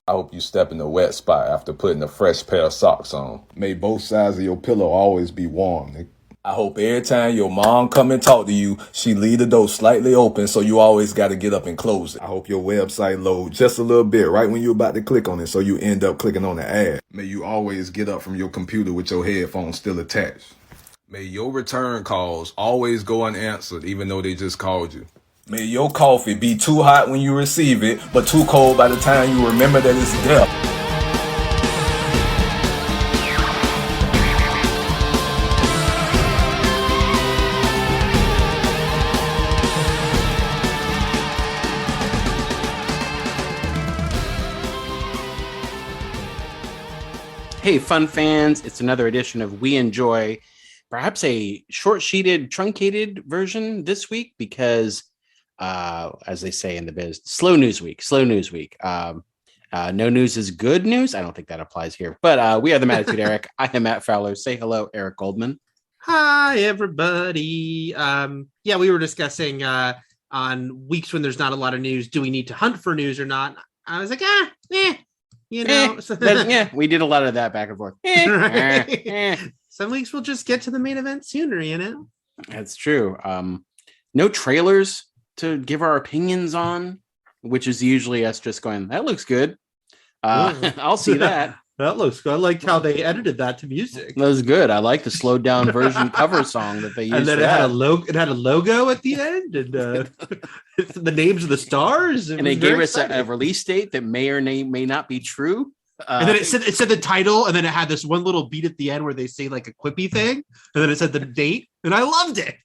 I hope you step in the wet spot after putting a fresh pair of socks on. May both sides of your pillow always be warm, nigga. I hope every time your mom come and talk to you, she leave the door slightly open so you always got to get up and close it. I hope your website load just a little bit right when you're about to click on it so you end up clicking on the ad. May you always get up from your computer with your headphones still attached. May your return calls always go unanswered even though they just called you. May your coffee be too hot when you receive it, but too cold by the time you remember that it's there. Hey, fun fans, it's another edition of We Enjoy, perhaps a short-sheeted, truncated version this week because, as they say in the biz, slow news week. No news is good news. I don't think that applies here, but we are the Mattitude Eric. I am Matt Fowler. Say hello, Eric Goldman. Hi, everybody. We were discussing on weeks when there's not a lot of news, do we need to hunt for news or not? I was like, we did a lot of that back and forth. Some weeks we'll just get to the main event sooner, That's true. No trailers to give our opinions on, which is usually us just going, that looks good. I'll see that. That looks good. I liked how they edited that to music. That was good. I like the slowed down version cover song that they used. And then it had a logo at the end, and the names of the stars. And they gave us a release date that may or may not be true. And then it said the title, and then it had this one little beat at the end where they say like a quippy thing, and then it said the date, and I loved it.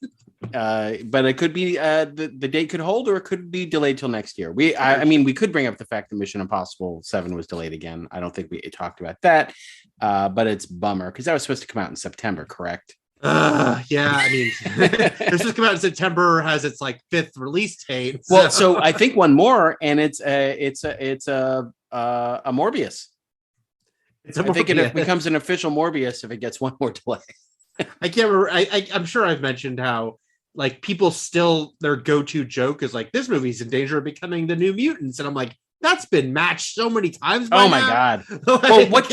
But it could be the date could hold, or it could be delayed till next year. We could bring up the fact that Mission Impossible 7 was delayed again. I don't think we talked about that, but it's bummer because that was supposed to come out in September, correct? This was come out in September, has its like 5th release date. Well, so I think one more, and it's a Morbius. I think it becomes an official Morbius if it gets one more delay. I can't remember. I'm sure I've mentioned how like people still their go-to joke is like this movie's in danger of becoming the New Mutants, and I'm like, that's been matched so many times. Oh my god! Well, what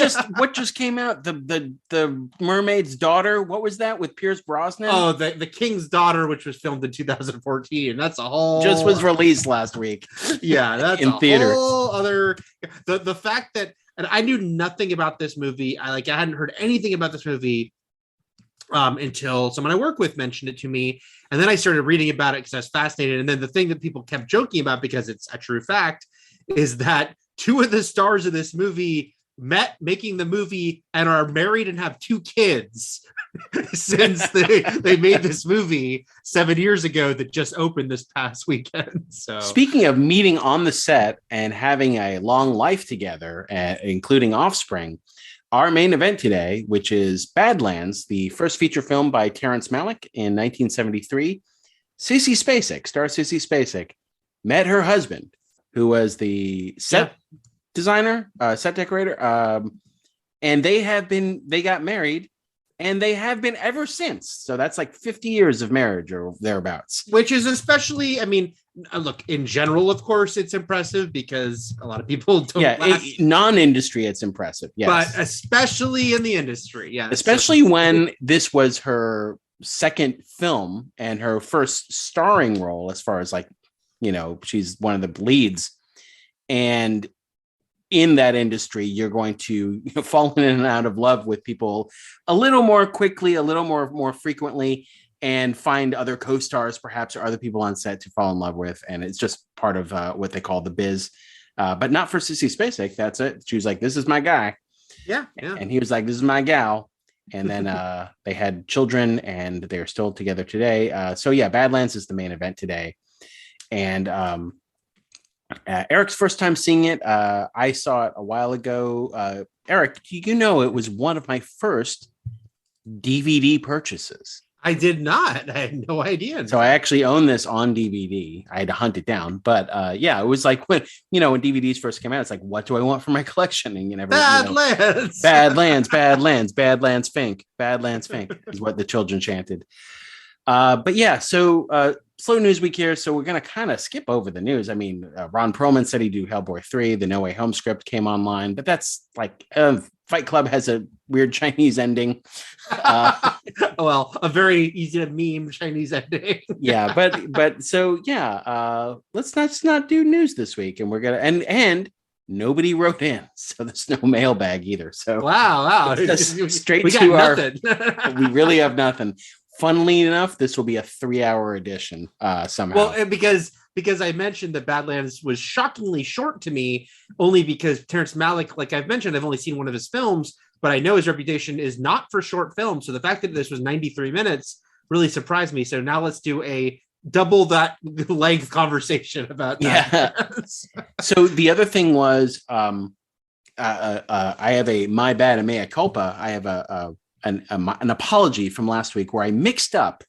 just came out? The Mermaid's Daughter. What was that with Pierce Brosnan? Oh, the King's Daughter, which was filmed in 2014. That's a whole just was released last week. Yeah, that's in theaters. Whole other the fact that, and I knew nothing about this movie. I hadn't heard anything about this movie until someone I work with mentioned it to me, and then I started reading about it because I was fascinated. And then the thing that people kept joking about, because it's a true fact, is that 2 of the stars of this movie met making the movie and are married and have 2 kids since they made this movie 7 years ago that just opened this past weekend. So speaking of meeting on the set and having a long life together, including offspring, our main event today, which is Badlands, the first feature film by Terrence Malick in 1973, Sissy Spacek met her husband, who was the set designer, set decorator, and they got married, and they have been ever since. So that's like 50 years of marriage or thereabouts. Which is especially, look, in general, of course, it's impressive because a lot of people don't. Yeah, non-industry, it's impressive. Yes. But especially in the industry, yeah. Especially when this was her second film and her first starring role, as far as she's one of the leads. And in that industry, you're going to fall in and out of love with people a little more quickly, a little more frequently, and find other co-stars perhaps or other people on set to fall in love with. And it's just part of what they call the biz. But not for Sissy Spacek. That's it. She was like, this is my guy. Yeah. And he was like, this is my gal. And then they had children, and they're still together today. Badlands is the main event today. And Eric's first time seeing it. I saw it a while ago. Eric, it was one of my first DVD purchases. I did not. I had no idea. So I actually own this on DVD. I had to hunt it down. But it was like when DVDs first came out, it's like, what do I want for my collection? And Badlands. Badlands Fink is what the children chanted. So slow news week here, so we're going to kind of skip over the news. I mean, Ron Perlman said he'd do Hellboy 3. The No Way Home script came online, but that's like Fight Club has a weird Chinese ending. Well, a very easy to meme Chinese ending. Yeah, but so yeah, let's not do news this week, and we're gonna and nobody wrote in, so there's no mailbag either. So wow, straight we to our. nothing. We really have nothing. Funnily enough, this will be a 3-hour edition somehow. Well, because I mentioned that Badlands was shockingly short to me, only because Terrence Malick, like I've mentioned, I've only seen one of his films, but I know his reputation is not for short films. So the fact that this was 93 minutes really surprised me. So now let's do a double that length conversation about that. Yeah. So the other thing was, I have a my bad, a mea culpa. I have an apology from last week where I mixed up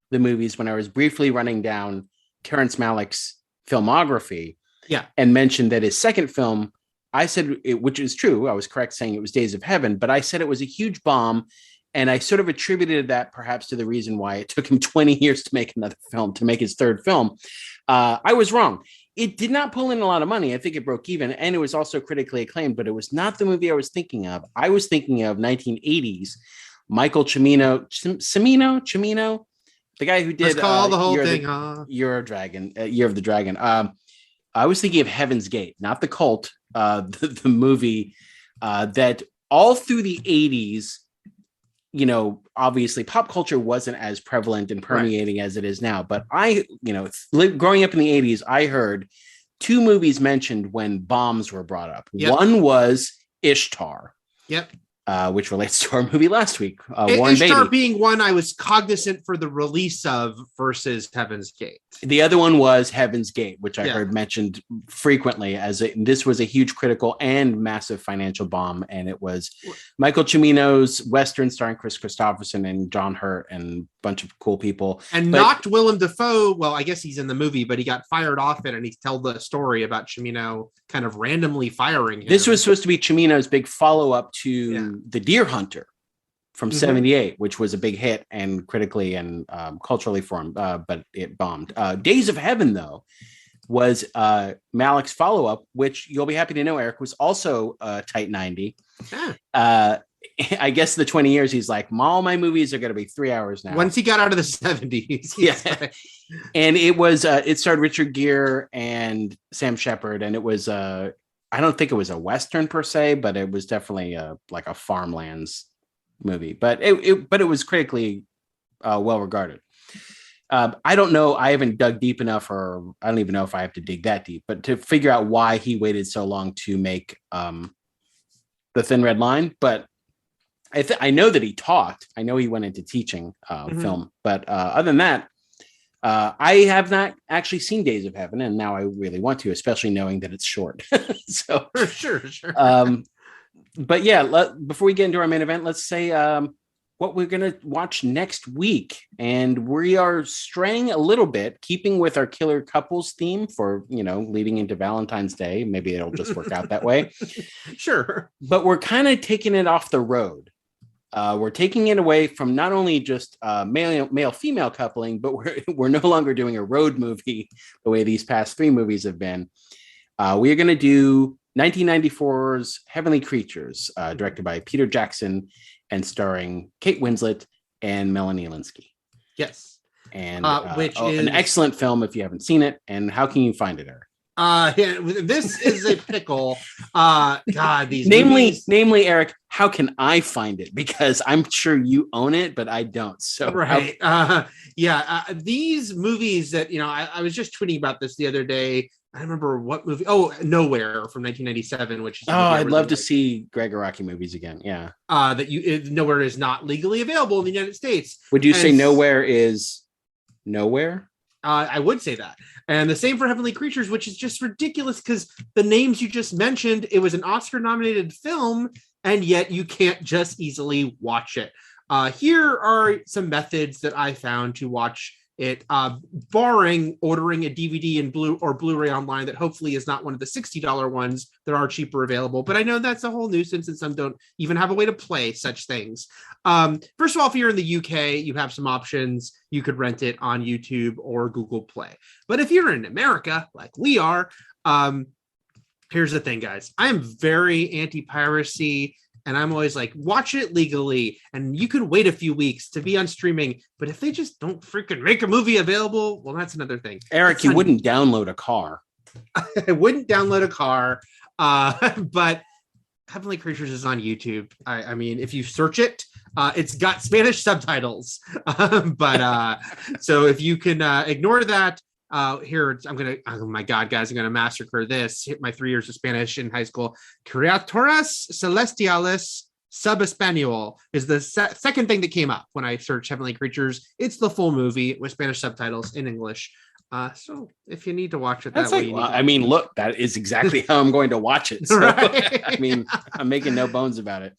the movies when I was briefly running down Terrence Malick's filmography. Yeah. And mentioned that his second film, I said, which is true, I was correct saying it was Days of Heaven, but I said it was a huge bomb. And I sort of attributed that perhaps to the reason why it took him 20 years to make another film, to make his third film. I was wrong. It did not pull in a lot of money. I think it broke even, and it was also critically acclaimed, but it was not the movie I was thinking of. I was thinking of 1980s, Michael Cimino, the guy who did Let's call the whole Year thing, Year of the Dragon. I was thinking of Heaven's Gate, not the cult, the movie that all through the 80s, you know, obviously pop culture wasn't as prevalent and permeating as it is now. But growing up in the 80s, I heard 2 movies mentioned when bombs were brought up. Yep. One was Ishtar. Yep. Which relates to our movie last week. Warren Ishtar Beatty being one I was cognizant for the release of versus Heaven's Gate. The other one was Heaven's Gate, which I heard mentioned frequently this was a huge critical and massive financial bomb. And it was Michael Cimino's Western starring Chris Christopherson and John Hurt and a bunch of cool people. And knocked Willem Dafoe. Well, I guess he's in the movie, but he got fired off it, and he told the story about Cimino kind of randomly firing him. This was supposed to be Cimino's big follow-up to The Deer Hunter from 78, which was a big hit and critically and culturally for him, but it bombed. Days of Heaven, though, was Malick's follow-up, which you'll be happy to know, Eric, was also tight 90. I guess the 20 years, he's like, all my movies are going to be 3 hours now. Once he got out of the 70s. Yeah. And it was, it starred Richard Gere and Sam Shepard, and it was, I don't think it was a Western per se, but it was definitely like a farmlands movie, but it was critically well regarded. I don't know. I haven't dug deep enough, or I don't even know if I have to dig that deep, but to figure out why he waited so long to make The Thin Red Line. But I know that he taught. I know he went into teaching film, but other than that, I have not actually seen Days of Heaven, and now I really want to, especially knowing that it's short. So sure. But yeah, before we get into our main event, let's say what we're going to watch next week. And we are straying a little bit, keeping with our Killer Couples theme for, leading into Valentine's Day. Maybe it'll just work out that way. Sure. But we're kind of taking it off the road. We're taking it away from not only just male-female coupling, but we're no longer doing a road movie the way these past 3 movies have been. We are going to do 1994's Heavenly Creatures, directed by Peter Jackson and starring Kate Winslet and Melanie Linsky. Yes. And which is an excellent film if you haven't seen it. And how can you find it, Eric? This is a pickle. God, these movies... namely, Eric, how can I find it? Because I'm sure you own it, but I don't. So right. These movies that, I was just tweeting about this the other day. I remember what movie. Oh, Nowhere from 1997, which is I'd love to see Greg Araki movies again. Yeah. Nowhere is not legally available in the United States. Would you say Nowhere is nowhere? I would say that. And the same for Heavenly Creatures, which is just ridiculous because the names you just mentioned, it was an Oscar-nominated film, and yet you can't just easily watch it. Here are some methods that I found to watch It barring ordering a DVD and Blu-ray online that hopefully is not one of the $60 ones that are cheaper available. But I know that's a whole nuisance, and some don't even have a way to play such things. First of all, if you're in the UK, you have some options. You could rent it on YouTube or Google Play. But if you're in America, like we are, here's the thing, guys. I am very anti-piracy. And I'm always like, watch it legally, and you can wait a few weeks to be on streaming. But if they just don't freaking make a movie available, well, that's another thing. Eric, you wouldn't download a car. I wouldn't download a car, but Heavenly Creatures is on YouTube. I mean, if you search it, it's got Spanish subtitles. So if you can ignore that, oh my God, guys, I'm going to massacre this. Hit my 3 years of Spanish in high school. Criaturas Celestiales Sub-Español is the second thing that came up when I searched Heavenly Creatures. It's the full movie with Spanish subtitles in English. So if you need to watch it that way, look, that is exactly how I'm going to watch it. So, right? I mean, I'm making no bones about it.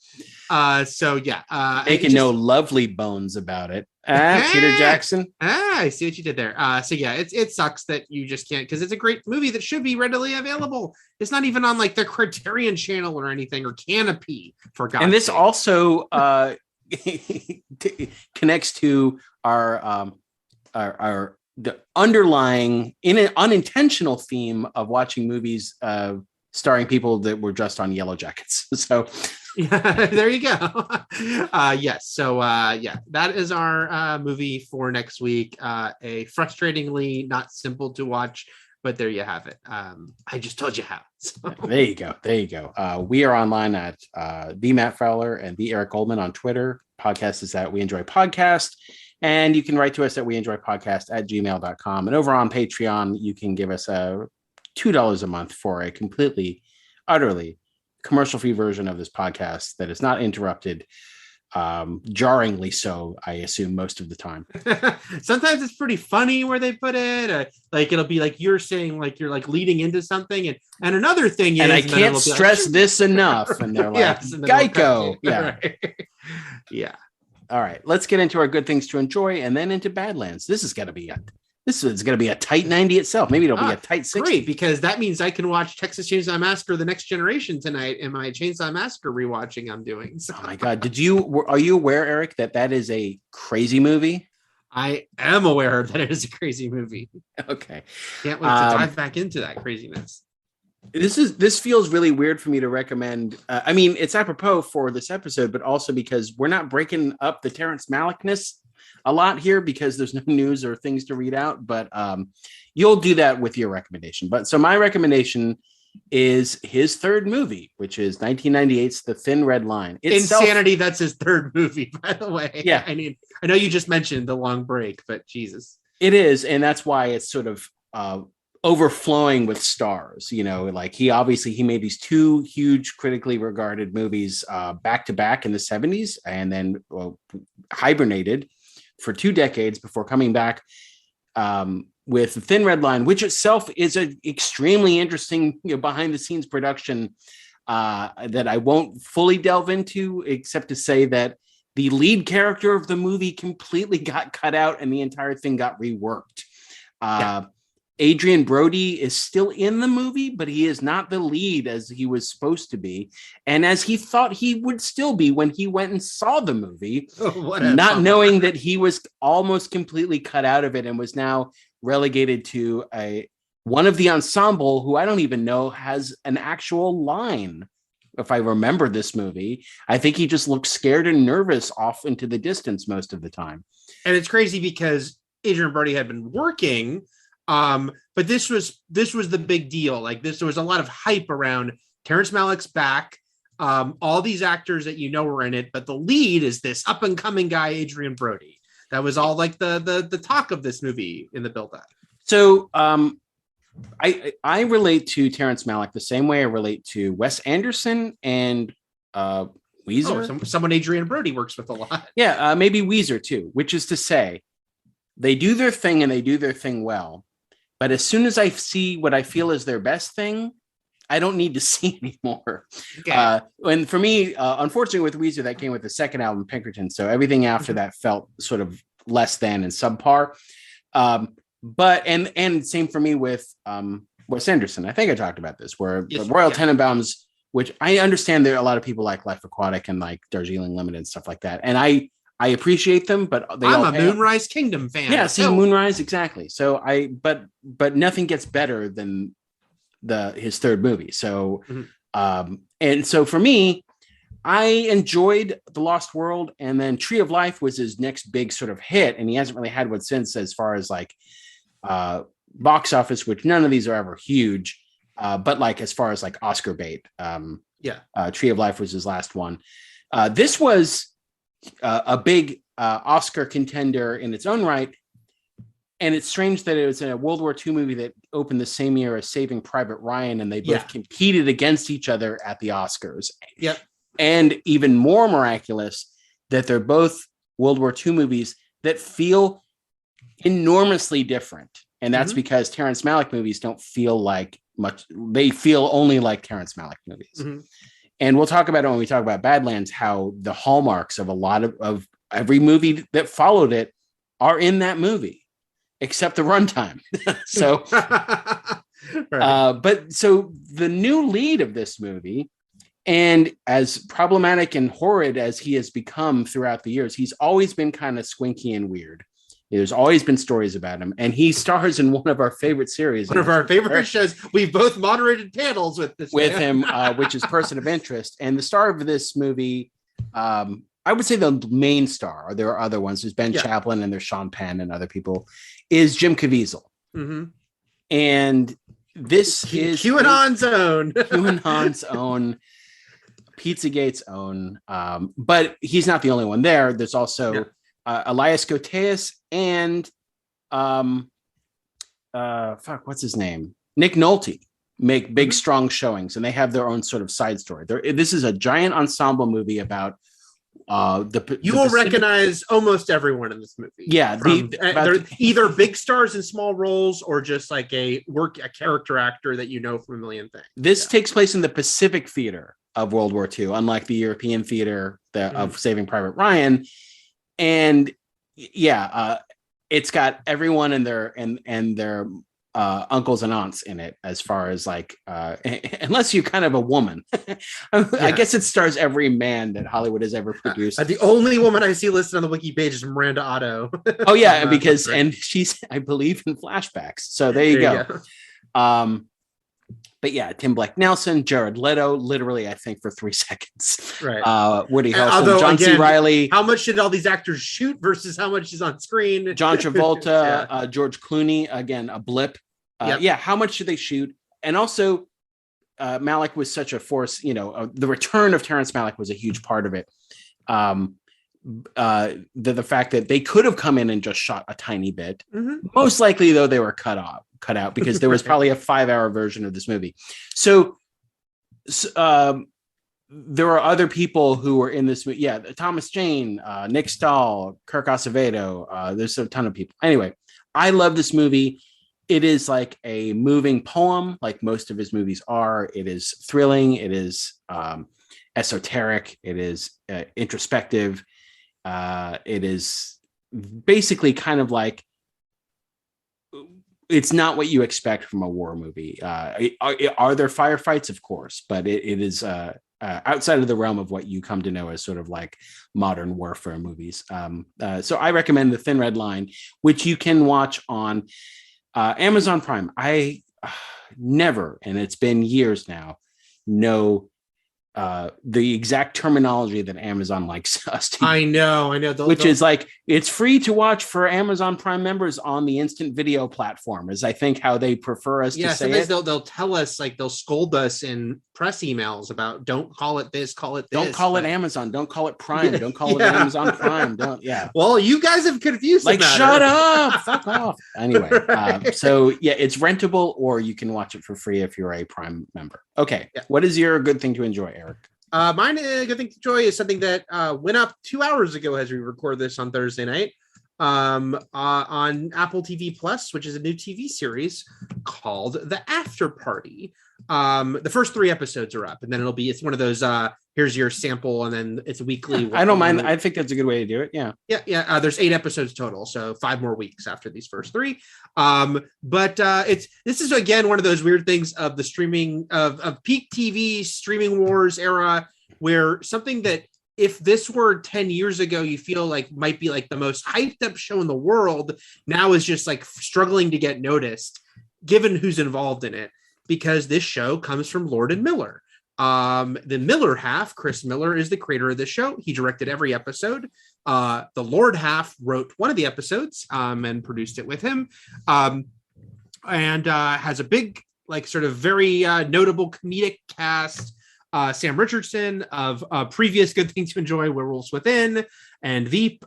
Making no lovely bones about it. Peter Jackson. I see what you did there. It sucks that you just can't, because it's a great movie that should be readily available. It's not even on like the Criterion channel or anything, or Canopy, for God's sake. And this also connects to the underlying unintentional theme of watching movies starring people that were dressed on Yellow Jackets. So yeah, there you go. Yes. So that is our movie for next week. A frustratingly not simple to watch, but there you have it. I just told you how. So. There you go. We are online at the Matt Fowler and the Eric Goldman on Twitter. Podcast is at We Enjoy Podcast. And you can write to us at weenjoypodcast@gmail.com. And over on Patreon, you can give us $2 a month for a completely, utterly commercial-free version of this podcast that is not interrupted, jarringly so, I assume, most of the time. Sometimes it's pretty funny where they put it. Like it'll be like you're saying, like you're like leading into something, and another thing is, and I can't stress this enough. And they're like, yes, Geico. Yeah. Right. Yeah. All right, let's get into our good things to enjoy, and then into Badlands. This is going to be a tight 90 itself. Maybe it'll be a tight 60. Great, because that means I can watch Texas Chainsaw Massacre: The Next Generation tonight in my Chainsaw Massacre rewatching I'm doing. So. Oh my God! Are you aware, Eric, that is a crazy movie? I am aware that it is a crazy movie. Okay, can't wait to dive back into that craziness. This feels really weird for me to recommend. I mean, it's apropos for this episode, but also because we're not breaking up the Terrence Malickness a lot here because there's no news or things to read out. But you'll do that with your recommendation. But so my recommendation is his third movie, which is 1998's The Thin Red Line. Insanity. That's his third movie, by the way. Yeah, I mean, I know you just mentioned The Long Break, but Jesus, it is, and that's why it's sort of overflowing with stars. You know, like he made these two huge critically regarded movies back to back in the 70s, and then hibernated for 2 decades before coming back with The Thin Red Line, which itself is an extremely interesting behind the scenes production that I won't fully delve into, except to say that the lead character of the movie completely got cut out and the entire thing got reworked. Adrian Brody is still in the movie, but he is not the lead as he was supposed to be, and as he thought he would still be when he went and saw the movie, not knowing that he was almost completely cut out of it and was now relegated to one of the ensemble who I don't even know has an actual line. If I remember this movie, I think he just looked scared and nervous off into the distance most of the time. And it's crazy because Adrian Brody had been working. But this was the big deal. Like there was a lot of hype around Terrence Malick's back. All these actors that were in it, but the lead is this up and coming guy, Adrian Brody. That was all like the talk of this movie in the build-up. So I relate to Terrence Malick the same way I relate to Wes Anderson and Weezer. Oh, someone Adrian Brody works with a lot. Yeah, maybe Weezer too, which is to say they do their thing and they do their thing well. But as soon as I see what I feel is their best thing, I don't need to see anymore. Okay. And for me, unfortunately with Weezer, that came with the second album, Pinkerton. So everything after that felt sort of less than and subpar. But and same for me with Wes Anderson. I think I talked about this, where the Royal Tenenbaums, which I understand there are a lot of people like Life Aquatic and like Darjeeling Limited and stuff like that, and I appreciate them, but I'm a Moonrise Kingdom fan. Yeah, see, Moonrise, exactly. So but nothing gets better than his third movie. So and so for me, I enjoyed The Lost World, and then Tree of Life was his next big sort of hit, and he hasn't really had one since, as far as like box office, which none of these are ever huge, but like as far as like Oscar bait, Tree of Life was his last one. This was a big Oscar contender in its own right, and it's strange that it was a World War II movie that opened the same year as Saving Private Ryan, and they both competed against each other at the Oscars. Yep. And even more miraculous that they're both World War II movies that feel enormously different. And that's because Terrence Malick movies don't feel like much. They feel only like Terrence Malick movies. And we'll talk about it when we talk about Badlands, how the hallmarks of a lot of every movie that followed it are in that movie, except the runtime. So, but so the new lead of this movie, and as problematic and horrid as he has become throughout the years, he's always been kind of squinky and weird. There's always been stories about him, and he stars in one of our favorite series. One of our favorite shows. We've both moderated panels with him, which is Person of Interest. And the star of this movie, I would say the main star, there are other ones. There's Ben Chaplin and there's Sean Penn and other people, is Jim Caviezel. And this is QAnon's own. QAnon's own. Pizzagate's own, but he's not the only one there. There's also Elias Koteas and what's his name? Nick Nolte make big, strong showings, and they have their own sort of side story. This is a giant ensemble movie about you will recognize almost everyone in this movie. Yeah, they're either big stars in small roles or just like a character actor that you know from a million things. This takes place in the Pacific theater of World War II, unlike the European theater of Saving Private Ryan. And it's got everyone and their uncles and aunts in it, as far as like unless you're kind of a woman. I guess it stars every man that Hollywood has ever produced. The only woman I see listed on the wiki page is Miranda Otto. Oh yeah, because and she's, I believe, in Flashbacks. So there you go. But yeah, Tim Blake Nelson, Jared Leto, literally, I think, for 3 seconds. Right. Woody Harrelson, John C. Reilly. How much did all these actors shoot versus how much is on screen? John Travolta, George Clooney, again, a blip. How much did they shoot? And also, Malick was such a force, the return of Terrence Malick was a huge part of it. The fact that they could have come in and just shot a tiny bit. Most likely, though, they were cut out because there was probably a 5-hour version of this movie. So there are other people who were in this movie. Yeah, Thomas Jane, Nick Stahl, Kirk Acevedo. There's a ton of people. Anyway, I love this movie. It is like a moving poem, like most of his movies are. It is thrilling. It is esoteric. It is introspective. It is basically kind of like, it's not what you expect from a war movie. Are there firefights? Of course, but it is outside of the realm of what you come to know as sort of like modern warfare movies. So I recommend The Thin Red Line, which you can watch on Amazon Prime. I never, and it's been years now, know the exact terminology that Amazon likes us to use. I know. Which is like, it's free to watch for Amazon Prime members on the instant video platform, is I think how they prefer us to say it. They'll tell us, like, they'll scold us in press emails about, don't call it this, call it this. Don't call it Amazon. Don't call it Prime. Don't call it Amazon Prime. Well, you guys have confused the matter. Shut up. Fuck off. Anyway, so yeah, it's rentable, or you can watch it for free if you're a Prime member. Okay. Yeah. What is your good thing to enjoy, Eric? Mine, good thing to enjoy is something that went up 2 hours ago as we record this on Thursday night on Apple TV Plus, which is a new TV series called The After Party. The first 3 episodes are up, and then it's one of those here's your sample, and then it's weekly. I don't mind. I think that's a good way to do it. Yeah. Yeah. There's 8 episodes total, so 5 more weeks after these first 3. But this is again one of those weird things of the streaming of peak TV streaming wars era, where something that if this were 10 years ago, you feel like might be like the most hyped up show in the world, now is just like struggling to get noticed, given who's involved in it, because this show comes from Lord and Miller. The Miller half, Chris Miller, is the creator of the show. He directed every episode. The Lord half wrote one of the episodes and produced it with him, and has a big, like, sort of very notable comedic cast. Sam Richardson of previous Good Things to Enjoy, Werewolves Within, and Veep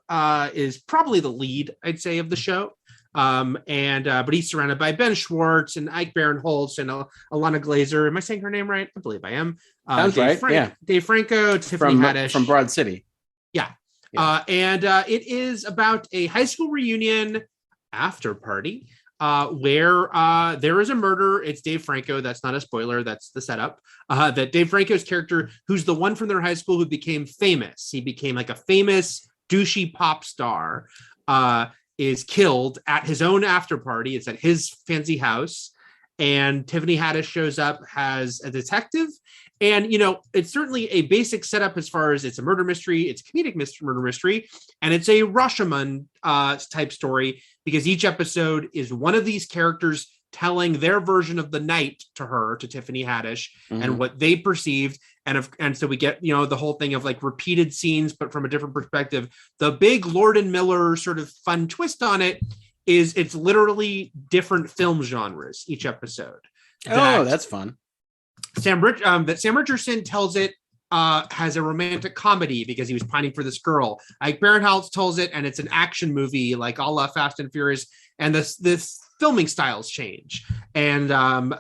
is probably the lead, I'd say, of the show. But he's surrounded by Ben Schwartz and Ike Barinholtz and Alana Glazer. Am I saying her name right? I believe I am. Sounds right. Yeah. Dave Franco, Tiffany Haddish from Broad City. Yeah. It is about a high school reunion after party where there is a murder. It's Dave Franco. That's not a spoiler. That's the setup. That Dave Franco's character, who's the one from their high school who became famous. He became like a famous douchey pop star. Is killed at his own after party. It's at his fancy house. And Tiffany Haddish shows up as a detective. And, you know, it's certainly a basic setup as far as it's a murder mystery. It's a comedic murder mystery. And it's a Rashomon type story, because each episode is one of these characters telling their version of the night to her, to Tiffany Haddish, and what they perceived. And so we get, you know, the whole thing of like repeated scenes, but from a different perspective. The big Lord and Miller sort of fun twist on it is it's literally different film genres each episode. That's fun. Sam Richardson tells it has a romantic comedy because he was pining for this girl. Ike Barinholtz tells it, and it's an action movie like a la Fast and Furious. And this filming styles change. And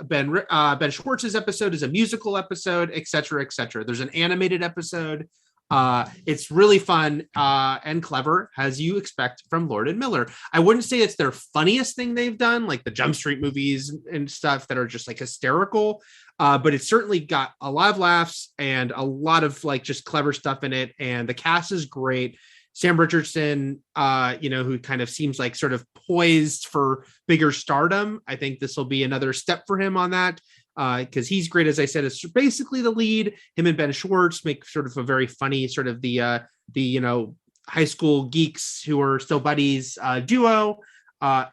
Ben Schwartz's episode is a musical episode, et cetera, et cetera. There's an animated episode. It's really fun and clever, as you expect from Lord and Miller. I wouldn't say it's their funniest thing they've done, like the Jump Street movies and stuff that are just like hysterical. But it's certainly got a lot of laughs and a lot of like just clever stuff in it. And the cast is great. Sam Richardson, who kind of seems like sort of poised for bigger stardom. I think this will be another step for him on that, because he's great. As I said, it's basically the lead. Him and Ben Schwartz make sort of a very funny sort of the high school geeks who are still buddies duo.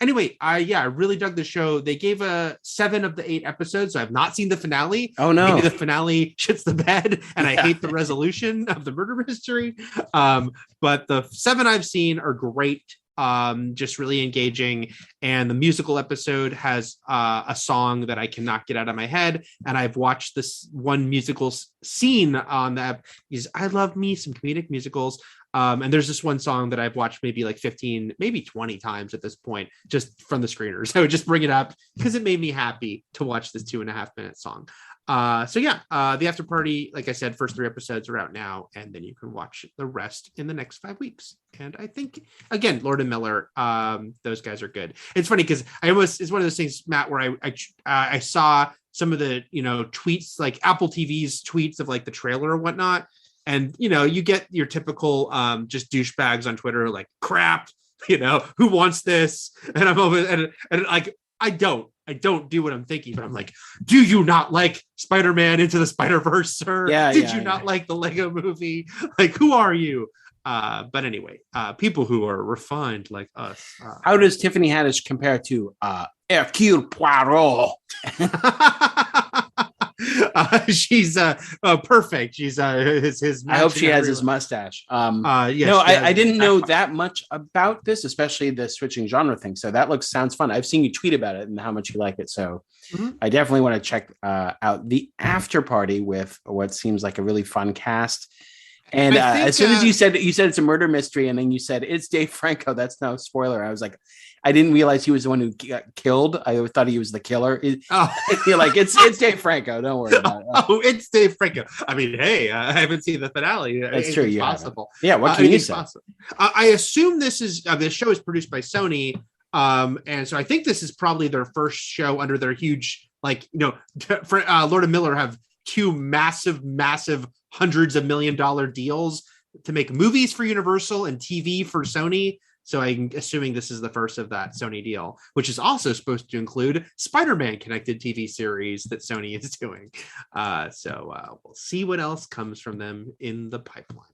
Anyway, I really dug the show. They gave a 7 of the 8 episodes. So I've not seen the finale. Oh no, maybe the finale shits the bed, and I hate the resolution of the murder mystery. But the 7 I've seen are great. Just really engaging. And the musical episode has a song that I cannot get out of my head. And I've watched this one musical scene on that. I love me some comedic musicals. And there's this one song that I've watched maybe like 15, maybe 20 times at this point, just from the screeners. I would just bring it up because it made me happy to watch this 2.5-minute song. The after party, like I said, first 3 episodes are out now, and then you can watch the rest in the next 5 weeks. And I think, again, Lord and Miller, those guys are good. It's funny because it's one of those things, Matt, where I saw some of the, tweets, like Apple TV's tweets of like the trailer or whatnot. And, you get your typical just douchebags on Twitter, like crap, who wants this? And I'm over and like, I don't do what I'm thinking, but I'm like, do you not like Spider-Man Into the Spider-Verse, sir? Did you not like the Lego movie? Like, who are you? But anyway, people who are refined like us. How does Tiffany Haddish compare to Hercule Poirot? She's perfect. She's his I hope she has his mustache. I didn't know that much about this, especially the switching genre thing. So that sounds fun. I've seen you tweet about it and how much you like it. So I definitely want to check out the after party with what seems like a really fun cast. And as soon as you said it's a murder mystery, and then you said it's Dave Franco, that's no spoiler. I was like, I didn't realize he was the one who got killed. I thought he was the killer. You're like, it's Dave Franco. Don't worry about it. Oh, it's Dave Franco. I mean, hey, I haven't seen the finale. That's true. Possible. Yeah. What can you say? I assume this show is produced by Sony. And so I think this is probably their first show under their huge, Lord and Miller have two massive hundreds of $1 million deals to make movies for Universal and TV for Sony. So I'm assuming this is the first of that Sony deal, which is also supposed to include Spider-Man connected TV series that Sony is doing. So we'll see what else comes from them in the pipeline.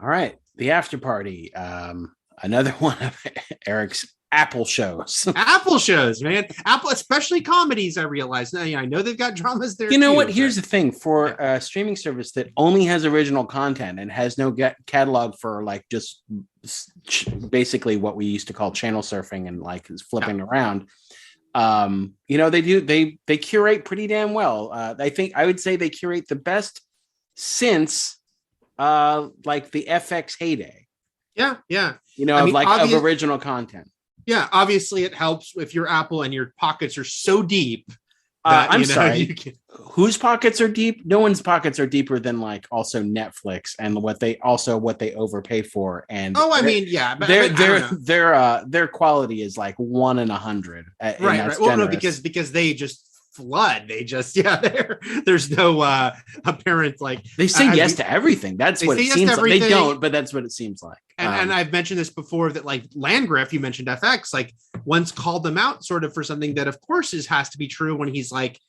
All right. The After Party. Another one of Eric's Apple shows. Apple shows, man. Apple, especially comedies, I realize. Now, I know they've got dramas there. You know too, what? Here's the thing. For a streaming service that only has original content and has no catalog for like just basically what we used to call channel surfing and like flipping around, they curate pretty damn well. I would say they curate the best since like the FX heyday. Yeah. Of original content. Yeah, obviously it helps if you're Apple and your pockets are so deep. I'm sorry. Whose pockets are deep? No one's pockets are deeper than like also Netflix and what they overpay for. And their quality is like 1 in 100. Right. Well, no, because they just flood. There's no apparent like they say yes to everything. That's what it seems like. They don't, but that's what it seems like. And I've mentioned this before that like Landgraf, you mentioned FX, like once called them out sort of for something that of course has to be true when he's like,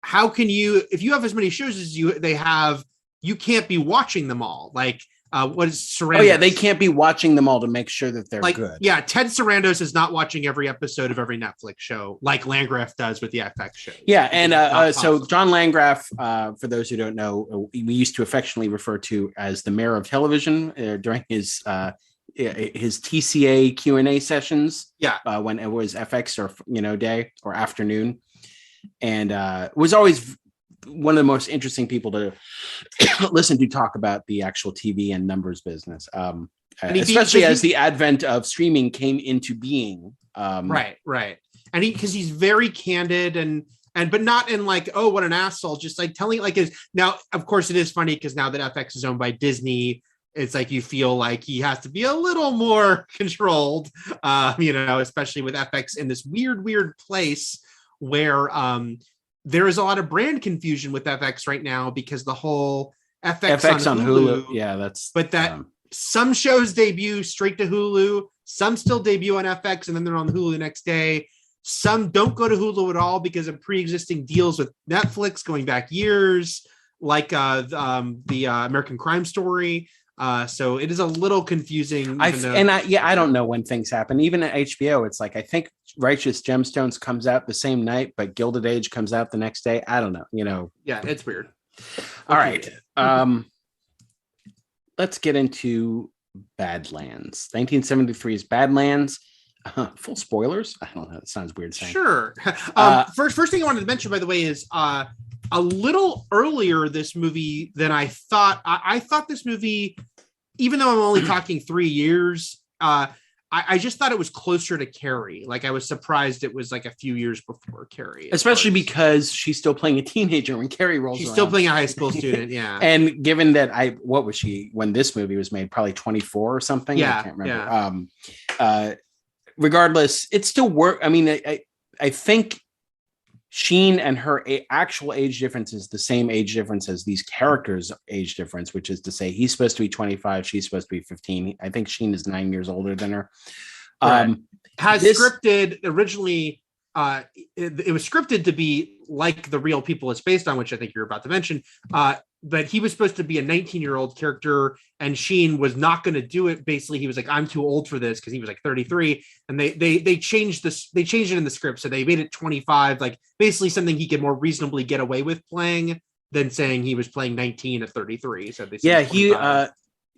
how can you, if you have as many shows as they have, you can't be watching them all. Like what is Sarandos? Oh yeah, they can't be watching them all to make sure that they're good. Yeah, Ted Sarandos is not watching every episode of every Netflix show like Landgraf does with the FX show. Yeah, and so John Landgraf, for those who don't know, we used to affectionately refer to as the mayor of television during his TCA Q&A sessions. Yeah, when it was FX or day or afternoon, and was always one of the most interesting people to listen to talk about the actual TV and numbers business, especially as the advent of streaming came into being. Right. And because he's very candid and but not in like, oh, what an asshole, just like telling like his. Now, of course, it is funny because now that FX is owned by Disney, it's like you feel like he has to be a little more controlled, especially with FX in this weird place where there is a lot of brand confusion with FX right now because the whole FX on Hulu. Yeah, some shows debut straight to Hulu, some still debut on FX and then they're on Hulu the next day. Some don't go to Hulu at all because of pre-existing deals with Netflix going back years, like the American Crime Story. So it is a little confusing. I don't know when things happen. Even at HBO, it's like I think Righteous Gemstones comes out the same night, but Gilded Age comes out the next day. I don't know. Yeah, it's weird. All right. Let's get into Badlands. 1973's Badlands. Full spoilers. I don't know. It sounds weird saying. Sure. First thing I wanted to mention, by the way, is a little earlier this movie than I thought. I thought this movie, even though I'm only talking 3 years, I just thought it was closer to Carrie. Like I was surprised it was like a few years before Carrie. Especially because she's still playing a teenager when Carrie rolls around. She's still playing a high school student, yeah. And given that what was she when this movie was made? Probably 24 or something? Yeah, I can't remember. Yeah. Regardless, it still worked. I mean, I think Sheen and her actual age difference is the same age difference as these characters' age difference, which is to say he's supposed to be 25, she's supposed to be 15. I think Sheen is 9 years older than her. Right. Scripted originally, it was scripted to be like the real people it's based on, which I think you're about to mention. But he was supposed to be a 19-year-old character, and Sheen was not going to do it. Basically, he was like, "I'm too old for this," because he was like 33, and they changed this. They changed it in the script, so they made it 25, like basically something he could more reasonably get away with playing than saying he was playing 19 at 33. So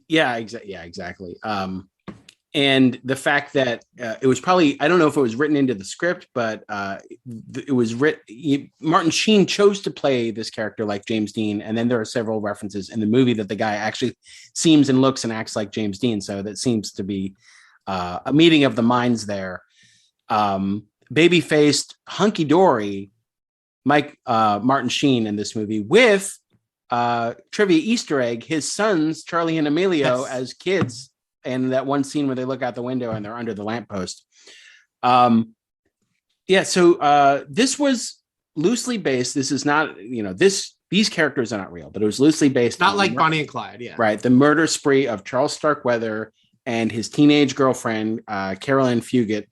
exactly. And the fact that it was probably, I don't know if it was written into the script, but it was written. Martin Sheen chose to play this character like James Dean. And then there are several references in the movie that the guy actually seems and looks and acts like James Dean. So that seems to be a meeting of the minds there. Baby-faced, hunky-dory Martin Sheen in this movie with trivia Easter egg, his sons, Charlie and Emilio, as kids. And that one scene where they look out the window and they're under the lamppost. So this was loosely based. This is not, this these characters are not real, but it was loosely based Not on like Bonnie and Clyde, yeah. right, the murder spree of Charles Starkweather and his teenage girlfriend, Carolyn Fugit.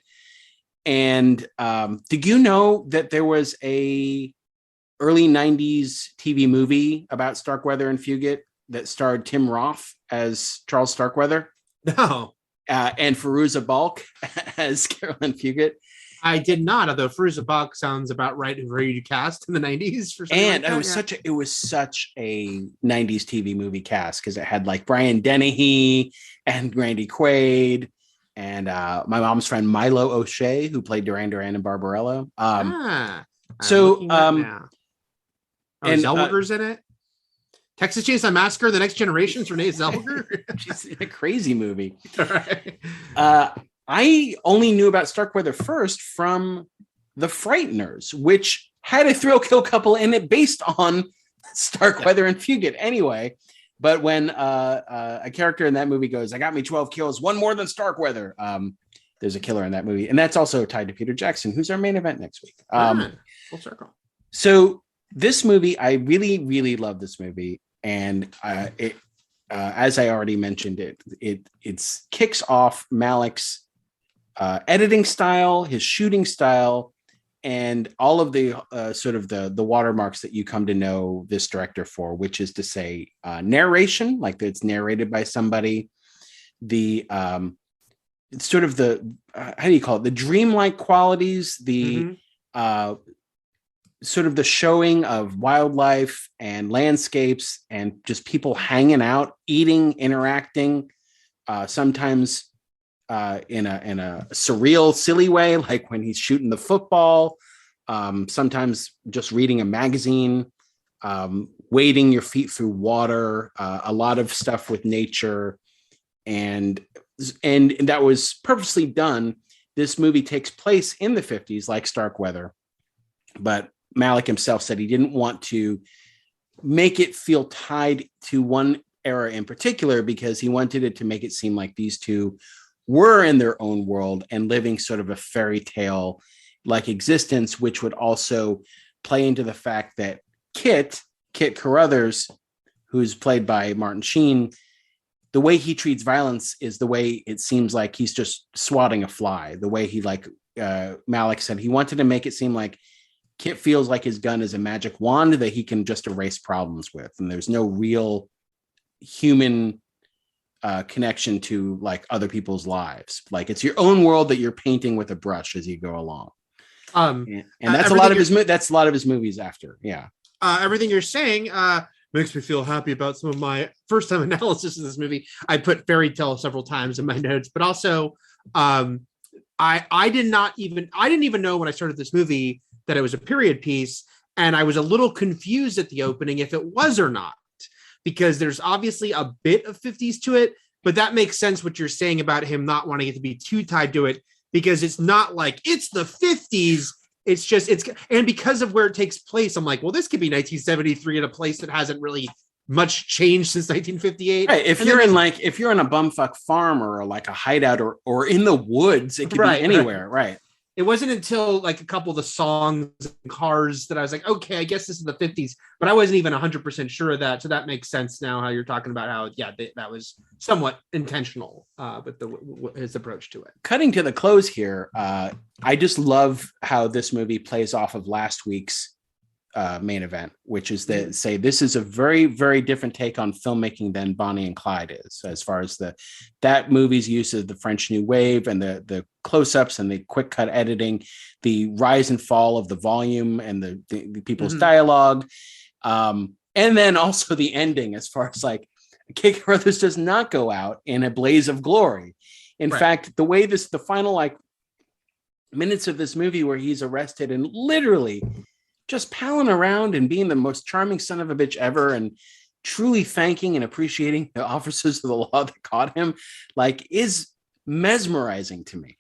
And did you know that there was a early 90s TV movie about Starkweather and Fugit that starred Tim Roth as Charles Starkweather? No. And Fairuza Balk as Carolyn Fugit. I did not, although Fairuza Balk sounds about right for you to cast in the 90s for something And like it was such a 90s TV movie cast because it had like Brian Dennehy and Randy Quaid and my mom's friend Milo O'Shea, who played Duran Duran and Barbarella. And Zellweger's in it. Texas Chainsaw Massacre: The Next Generation's Renee Zellweger. She's in a crazy movie. Right. I only knew about Starkweather first from The Frighteners, which had a thrill kill couple in it based on Starkweather and Fugit anyway. But when a character in that movie goes, "I got me 12 kills, one more than Starkweather," there's a killer in that movie. And that's also tied to Peter Jackson, who's our main event next week. Full circle. So this movie, I really, really love this movie. And as I already mentioned, it kicks off Malick's editing style, his shooting style, and all of the sort of the watermarks that you come to know this director for, which is to say narration, like it's narrated by somebody, the it's sort of the how do you call it, the dreamlike qualities, the sort of the showing of wildlife and landscapes and just people hanging out, eating, interacting, sometimes in a surreal, silly way, like when he's shooting the football, sometimes just reading a magazine, wading your feet through water, a lot of stuff with nature. And that was purposely done. This movie takes place in the 50s, like Starkweather, but Malick himself said he didn't want to make it feel tied to one era in particular because he wanted it to make it seem like these two were in their own world and living sort of a fairy tale like existence, which would also play into the fact that Kit Carruthers, who's played by Martin Sheen, the way he treats violence is the way it seems like he's just swatting a fly. The way he, like Malick said, he wanted to make it seem like Kit feels like his gun is a magic wand that he can just erase problems with. And there's no real human connection to like other people's lives. Like it's your own world that you're painting with a brush as you go along. And that's a lot of his movies after. Yeah. Everything you're saying makes me feel happy about some of my first time analysis of this movie. I put fairy tale several times in my notes, but also I didn't even know when I started this movie that it was a period piece. And I was a little confused at the opening if it was or not, because there's obviously a bit of 50s to it, but that makes sense what you're saying about him not wanting it to be too tied to it, because it's not like it's the 50s. It's just, and because of where it takes place, I'm like, well, this could be 1973 in a place that hasn't really much changed since 1958. Right. If you're in a bumfuck farm or like a hideout or in the woods, it could be anywhere. Right. It wasn't until like a couple of the songs and cars that I was like, okay, I guess this is the 50s, but I wasn't even 100% sure of that. So that makes sense now how you're talking about how, that was somewhat intentional with his approach to it. Cutting to the close here, I just love how this movie plays off of last week's main event, which is that say this is a very, very different take on filmmaking than Bonnie and Clyde is, as far as that movie's use of the French New Wave and the close-ups and the quick cut editing, the rise and fall of the volume and the people's dialogue, and then also the ending, as far as like Kit Carruthers does not go out in a blaze of glory. In fact, the way the final like minutes of this movie where he's arrested and literally just palling around and being the most charming son of a bitch ever and truly thanking and appreciating the officers of the law that caught him, like, is mesmerizing to me.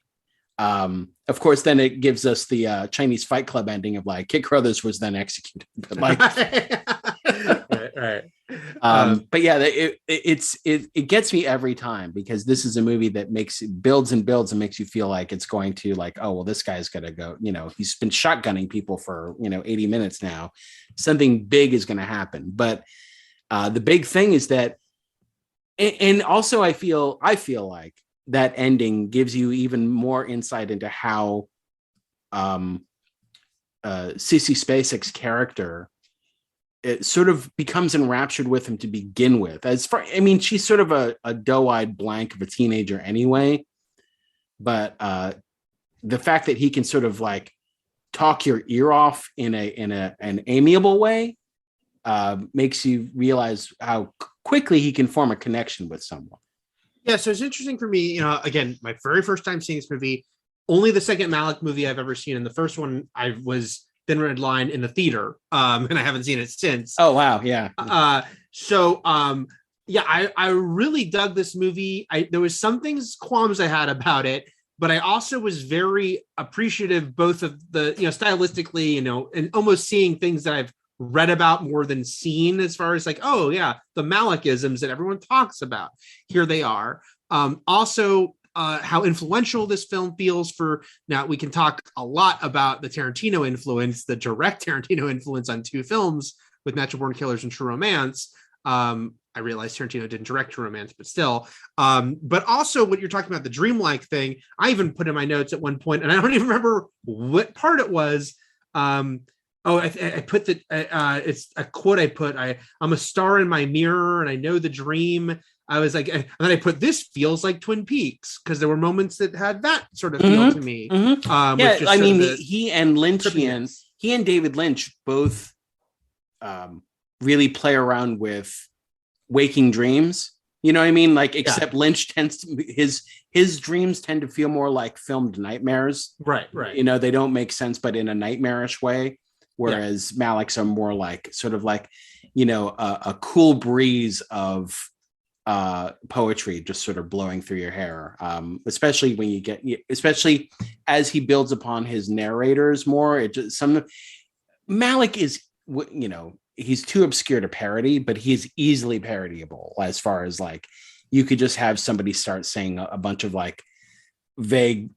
Of course, then it gives us the Chinese Fight Club ending of like Kit Carruthers was then executed. But like, right. But yeah, it gets me every time, because this is a movie that builds and builds and makes you feel like it's going to, like, oh, well, this guy's gonna go, he's been shotgunning people for 80 minutes now. Something big is gonna happen. But the big thing is that, and also I feel like that ending gives you even more insight into how Sissy Spacek's character, it sort of becomes enraptured with him to begin with. She's sort of a doe-eyed blank of a teenager anyway, but the fact that he can sort of like talk your ear off in an amiable way makes you realize how quickly he can form a connection with someone. Yeah, so it's interesting for me, again, my very first time seeing this movie, only the second Malick movie I've ever seen, and the first one I was Thin Red Line in the theater, and I haven't seen it since. Oh wow, yeah. I really dug this movie. There was some qualms I had about it, but I also was very appreciative both of the, stylistically, and almost seeing things that I've read about more than seen, as far as like, oh yeah, the Malickisms that everyone talks about. Here they are. Also, how influential this film feels for, now we can talk a lot about the Tarantino influence, the direct Tarantino influence on two films with Natural Born Killers and True Romance. I realize Tarantino didn't direct True Romance, but still. But also what you're talking about, the dreamlike thing, I even put in my notes at one point, and I don't even remember what part it was. I put that it's a quote I put, I'm a star in my mirror and I know the dream. I was like, and then I put, this feels like Twin Peaks, because there were moments that had that sort of feel to me. He and David Lynch both really play around with waking dreams. You know what I mean? Like, except Lynch tends to, his dreams tend to feel more like filmed nightmares. Right. They don't make sense, but in a nightmarish way. Whereas Malick's are more like, sort of like, a cool breeze of poetry just sort of blowing through your hair, especially when especially as he builds upon his narrators more. Malick is, he's too obscure to parody, but he's easily parodyable, as far as like, you could just have somebody start saying a bunch of like vague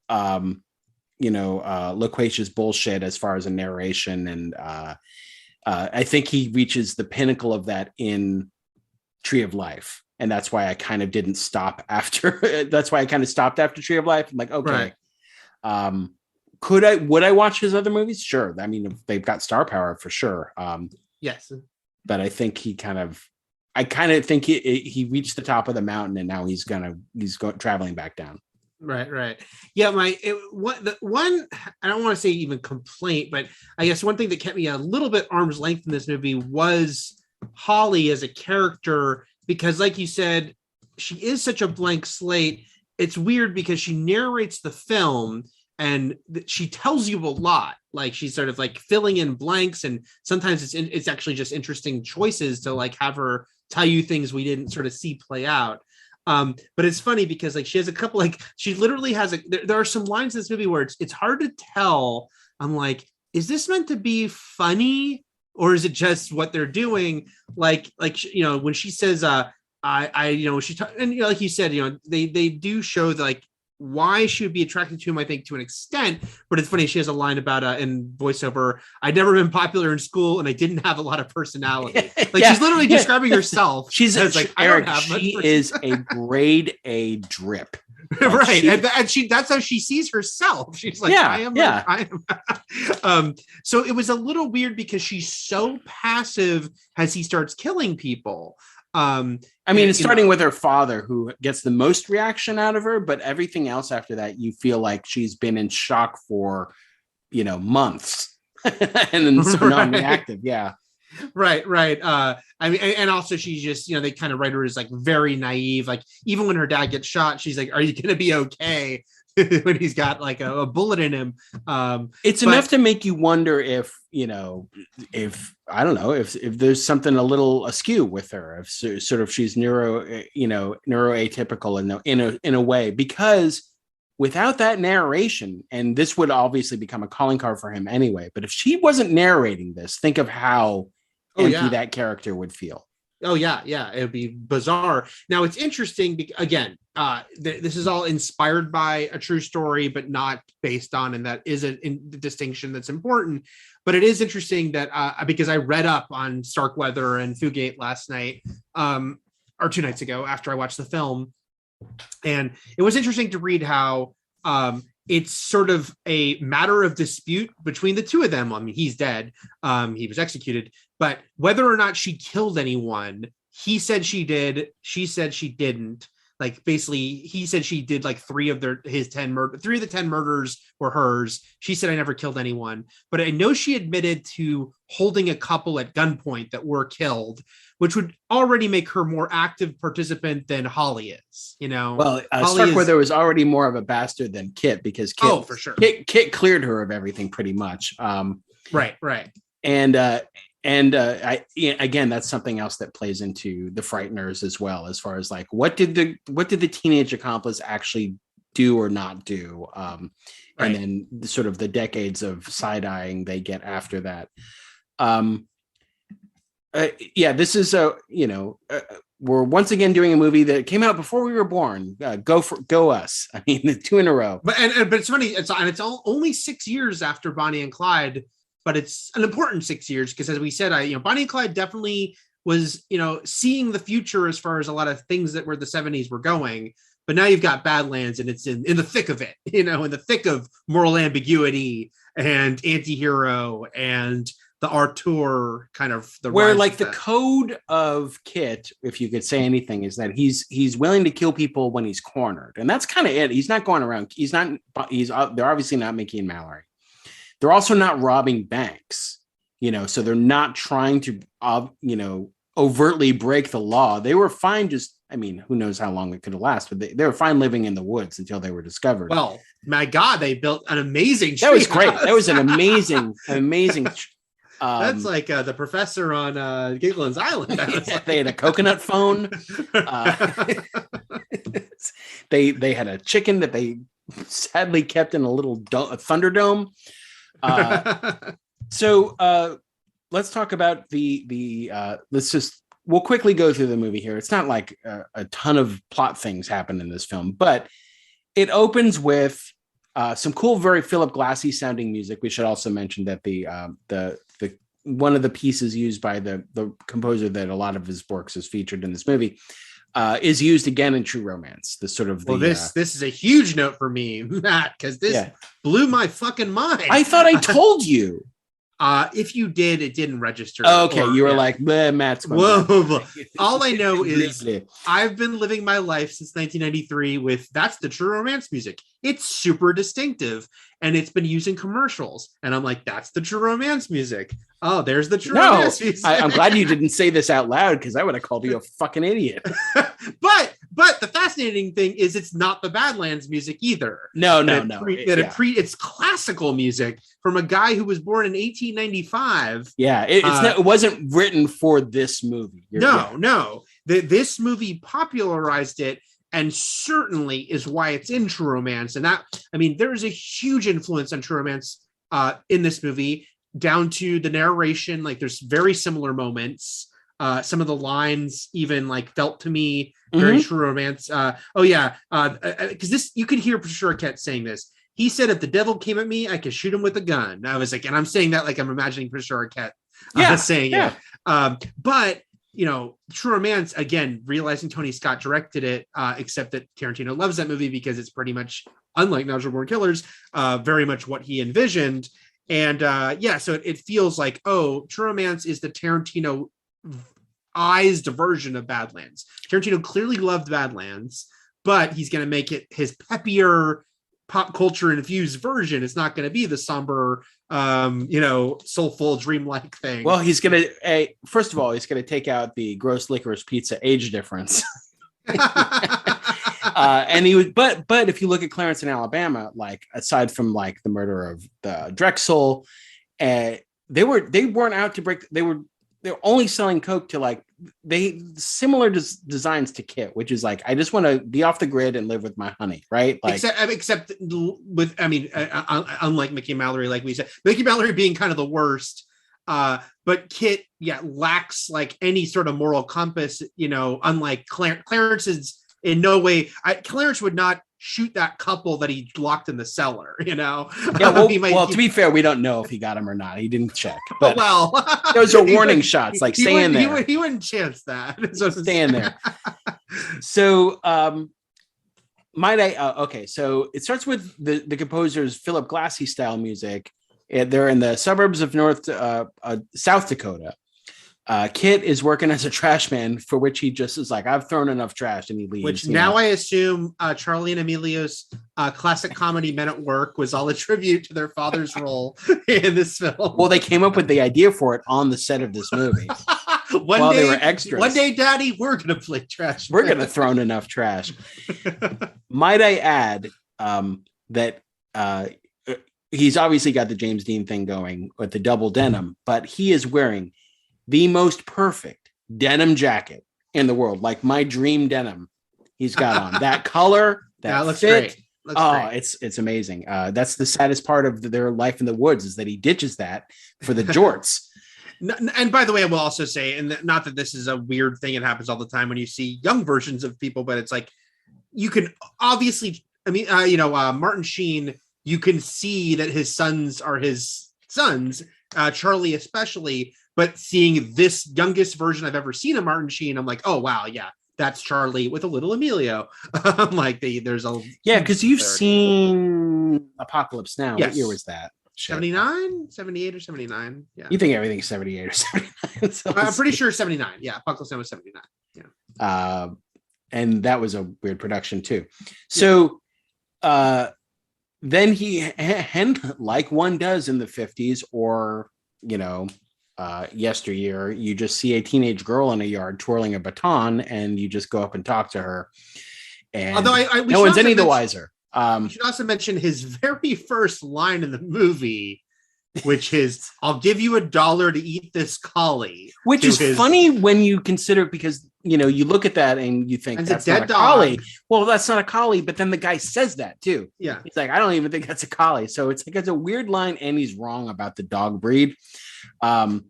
loquacious bullshit as far as a narration, and I think he reaches the pinnacle of that in Tree of Life, and that's why I kind of didn't stop after. That's why I kind of stopped after Tree of Life. I'm like, okay, would I watch his other movies? Sure. I mean, they've got star power for sure. Yes, but I think he reached the top of the mountain, and now he's traveling back down. Right. Yeah, one I don't want to say even complaint, but I guess one thing that kept me a little bit arm's length in this movie was Holly as a character, because like you said, she is such a blank slate. It's weird because she narrates the film and she tells you a lot. Like, she's sort of like filling in blanks, and sometimes it's actually just interesting choices to like have her tell you things we didn't sort of see play out. But it's funny because like she has a couple, like she literally has there are some lines in this movie where it's hard to tell. I'm like, is this meant to be funny or is it just what they're doing? Like when she says and like you said, they do show that, like, why she would be attracted to him, I think, to an extent. But it's funny, she has a line about in voiceover, I'd never been popular in school and I didn't have a lot of personality. Like, she's literally describing herself. She's like, Eric, she is a grade A drip. Right. And that's how she sees herself. She's like, I am. So it was a little weird because she's so passive as he starts killing people. It's starting with her father, who gets the most reaction out of her, but everything else after that, you feel like she's been in shock for, months and then so non-reactive. Yeah. Right. And also she's just, they kind of write her as like very naive. Like, even when her dad gets shot, she's like, are you going to be okay? When he's got like a bullet in him. It's enough to make you wonder if I don't know, if there's something a little askew with her, if sort of she's neuroatypical in a way, because without that narration, and this would obviously become a calling card for him anyway, but if she wasn't narrating this, think of how empty that character would feel. Oh yeah, it would be bizarre. Now it's interesting. Again, this is all inspired by a true story, but not based on, and that is a distinction that's important. But it is interesting that because I read up on Starkweather and Fugate last night, or 2 nights ago after I watched the film, and it was interesting to read how it's sort of a matter of dispute between the two of them. I mean, he's dead. He was executed. But whether or not she killed anyone, he said she did. She said she didn't. Like, basically, he said she did like 3 of the 10 murders were hers. She said, I never killed anyone. But I know she admitted to holding a couple at gunpoint that were killed, which would already make her more active participant than Holly is, you know? Well, Starkweather was already more of a bastard than Kit, because Kit, for sure. Kit cleared her of everything pretty much. Right. Again, that's something else that plays into the Frighteners as well, as far as like what did the teenage accomplice actually do or not do, and then sort of the decades of side-eyeing they get after that. This is we're once again doing a movie that came out before we were born. Go us! I mean, the 2 in a row. But it's funny. It's only 6 years after Bonnie and Clyde. But it's an important 6 years because, as we said, Bonnie and Clyde definitely was, seeing the future as far as a lot of things that were the 70s were going. But now you've got Badlands, and it's in the thick of it, in the thick of moral ambiguity and anti-hero and the Artur kind of where like the code of Kit, if you could say anything, is that he's willing to kill people when he's cornered, and that's kind of it. He's not going around. They're obviously not Mickey and Mallory. They're also not robbing banks, so they're not trying to, overtly break the law. They were fine. Who knows how long it could have lasted, but they were fine living in the woods until they were discovered. Well, my God, they built an amazing tree. That was great. That was an amazing. That's like the professor on Giglin's Island. They had a coconut phone. They had a chicken that they sadly kept in a little Thunderdome. So let's talk about we'll quickly go through the movie here. It's not like a ton of plot things happen in this film, but it opens with some cool, very Philip Glassy sounding music. We should also mention that the one of the pieces used by the composer that a lot of his works is featured in this movie is used again in True Romance. This is a huge note for me, Matt, because this blew my fucking mind. I thought I told you. If you did, it didn't register. Okay, you were like, Matt's. Whoa. All I know is I've been living my life since 1993 with that's the True Romance music. It's super distinctive, and it's been used in commercials. And I'm like, that's the True Romance music. Oh, there's the True Romance music. I'm glad you didn't say this out loud, because I would have called you a fucking idiot. But the fascinating thing is it's not the Badlands music either. No. It's classical music from a guy who was born in 1895. Yeah, it wasn't written for this movie. No. This movie popularized it, and certainly is why it's in True Romance. And there is a huge influence on True Romance in this movie, down to the narration. Like, there's very similar moments. Some of the lines even like felt to me very True Romance. Because this, you could hear Patricia Arquette saying this. He said, if the devil came at me, I could shoot him with a gun. I was like, and I'm saying that like I'm imagining Patricia Arquette saying it. But True Romance, again, realizing Tony Scott directed it, except that Tarantino loves that movie because it's pretty much, unlike Natural Born Killers, very much what he envisioned. And so it feels like, True Romance is the Tarantino eyes version of Badlands. Tarantino clearly loved Badlands, but he's going to make it his peppier, pop culture infused version. It's not going to be the somber, soulful, dreamlike thing. Well, he's going to, first of all, he's going to take out the gross licorice pizza age difference. And he would, but if you look at Clarence in Alabama, like aside from like the murder of the Drexel, they weren't out to break. They're only selling coke to similar designs to Kit, which is like, I just want to be off the grid and live with my honey, right? Like, except with, unlike Mickey and Mallory, like we said, Mickey and Mallory being kind of the worst. But Kit, lacks like any sort of moral compass, unlike Clarence is in no way. Clarence would not shoot that couple that he locked in the cellar, Yeah, well, to be fair, we don't know if he got him or not. He didn't check. But those are warning shots, like stay in there. He wouldn't chance that. So stay in there. So, so it starts with the composer's Philip Glassy style music. They're in the suburbs of South Dakota. Kit is working as a trash man, for which he just is like, I've thrown enough trash, and he leaves. Which now I assume Charlie and Emilio's classic comedy Men at Work was all a tribute to their father's role in this film. Well, they came up with the idea for it on the set of this movie. They were extras. One day, Daddy, we're going to play trash. We're going to throw in enough trash. Might I add that he's obviously got the James Dean thing going with the double denim, but he is wearing the most perfect denim jacket in the world, like my dream denim. He's got on that color, that looks fit. Great. Great. It's amazing. That's the saddest part of their life in the woods, is that he ditches that for the jorts. And by the way, I will also say, and not that this is a weird thing, it happens all the time when you see young versions of people, but it's like, you can obviously, Martin Sheen, you can see that his sons are his sons, Charlie especially, but seeing this youngest version I've ever seen of Martin Sheen, I'm like, oh, wow, yeah, that's Charlie with a little Emilio. I'm like, there's a... Yeah, because you've seen Apocalypse Now. Yes. What year was that? 79, 78 or 79. Yeah. You think everything's 78 or 79? So I'm pretty sure 79. Yeah. Apocalypse Now was 79. Yeah. And that was a weird production too. So then and like one does in the 50s or, yesteryear, you just see a teenage girl in a yard twirling a baton and you just go up and talk to her. And although no one's any the wiser. We should also mention his very first line in the movie, which is, I'll give you $1 to eat this collie. Which is funny when you consider, because, you look at that and you think that's not a collie. Well, that's not a collie, but then the guy says that too. Yeah. He's like, I don't even think that's a collie. So it's like, it's a weird line, and he's wrong about the dog breed. And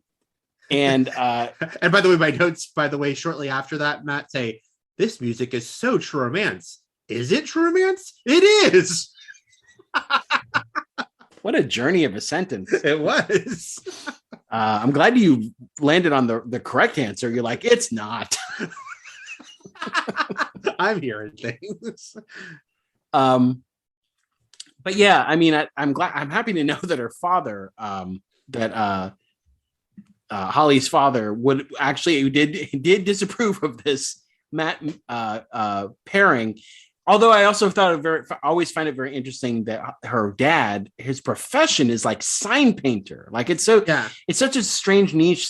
by the way, my notes, shortly after that, Matt say, this music is so true romance. Is it true romance? It is. What a journey of a sentence. It was. I'm glad you landed on the correct answer. You're like, it's not. I'm hearing things. But yeah, I mean, I'm happy to know that her father, Holly's father, would actually did disapprove of this pairing. Although I also always find it very interesting that her dad, his profession is like sign painter. Like it's such a strange niche,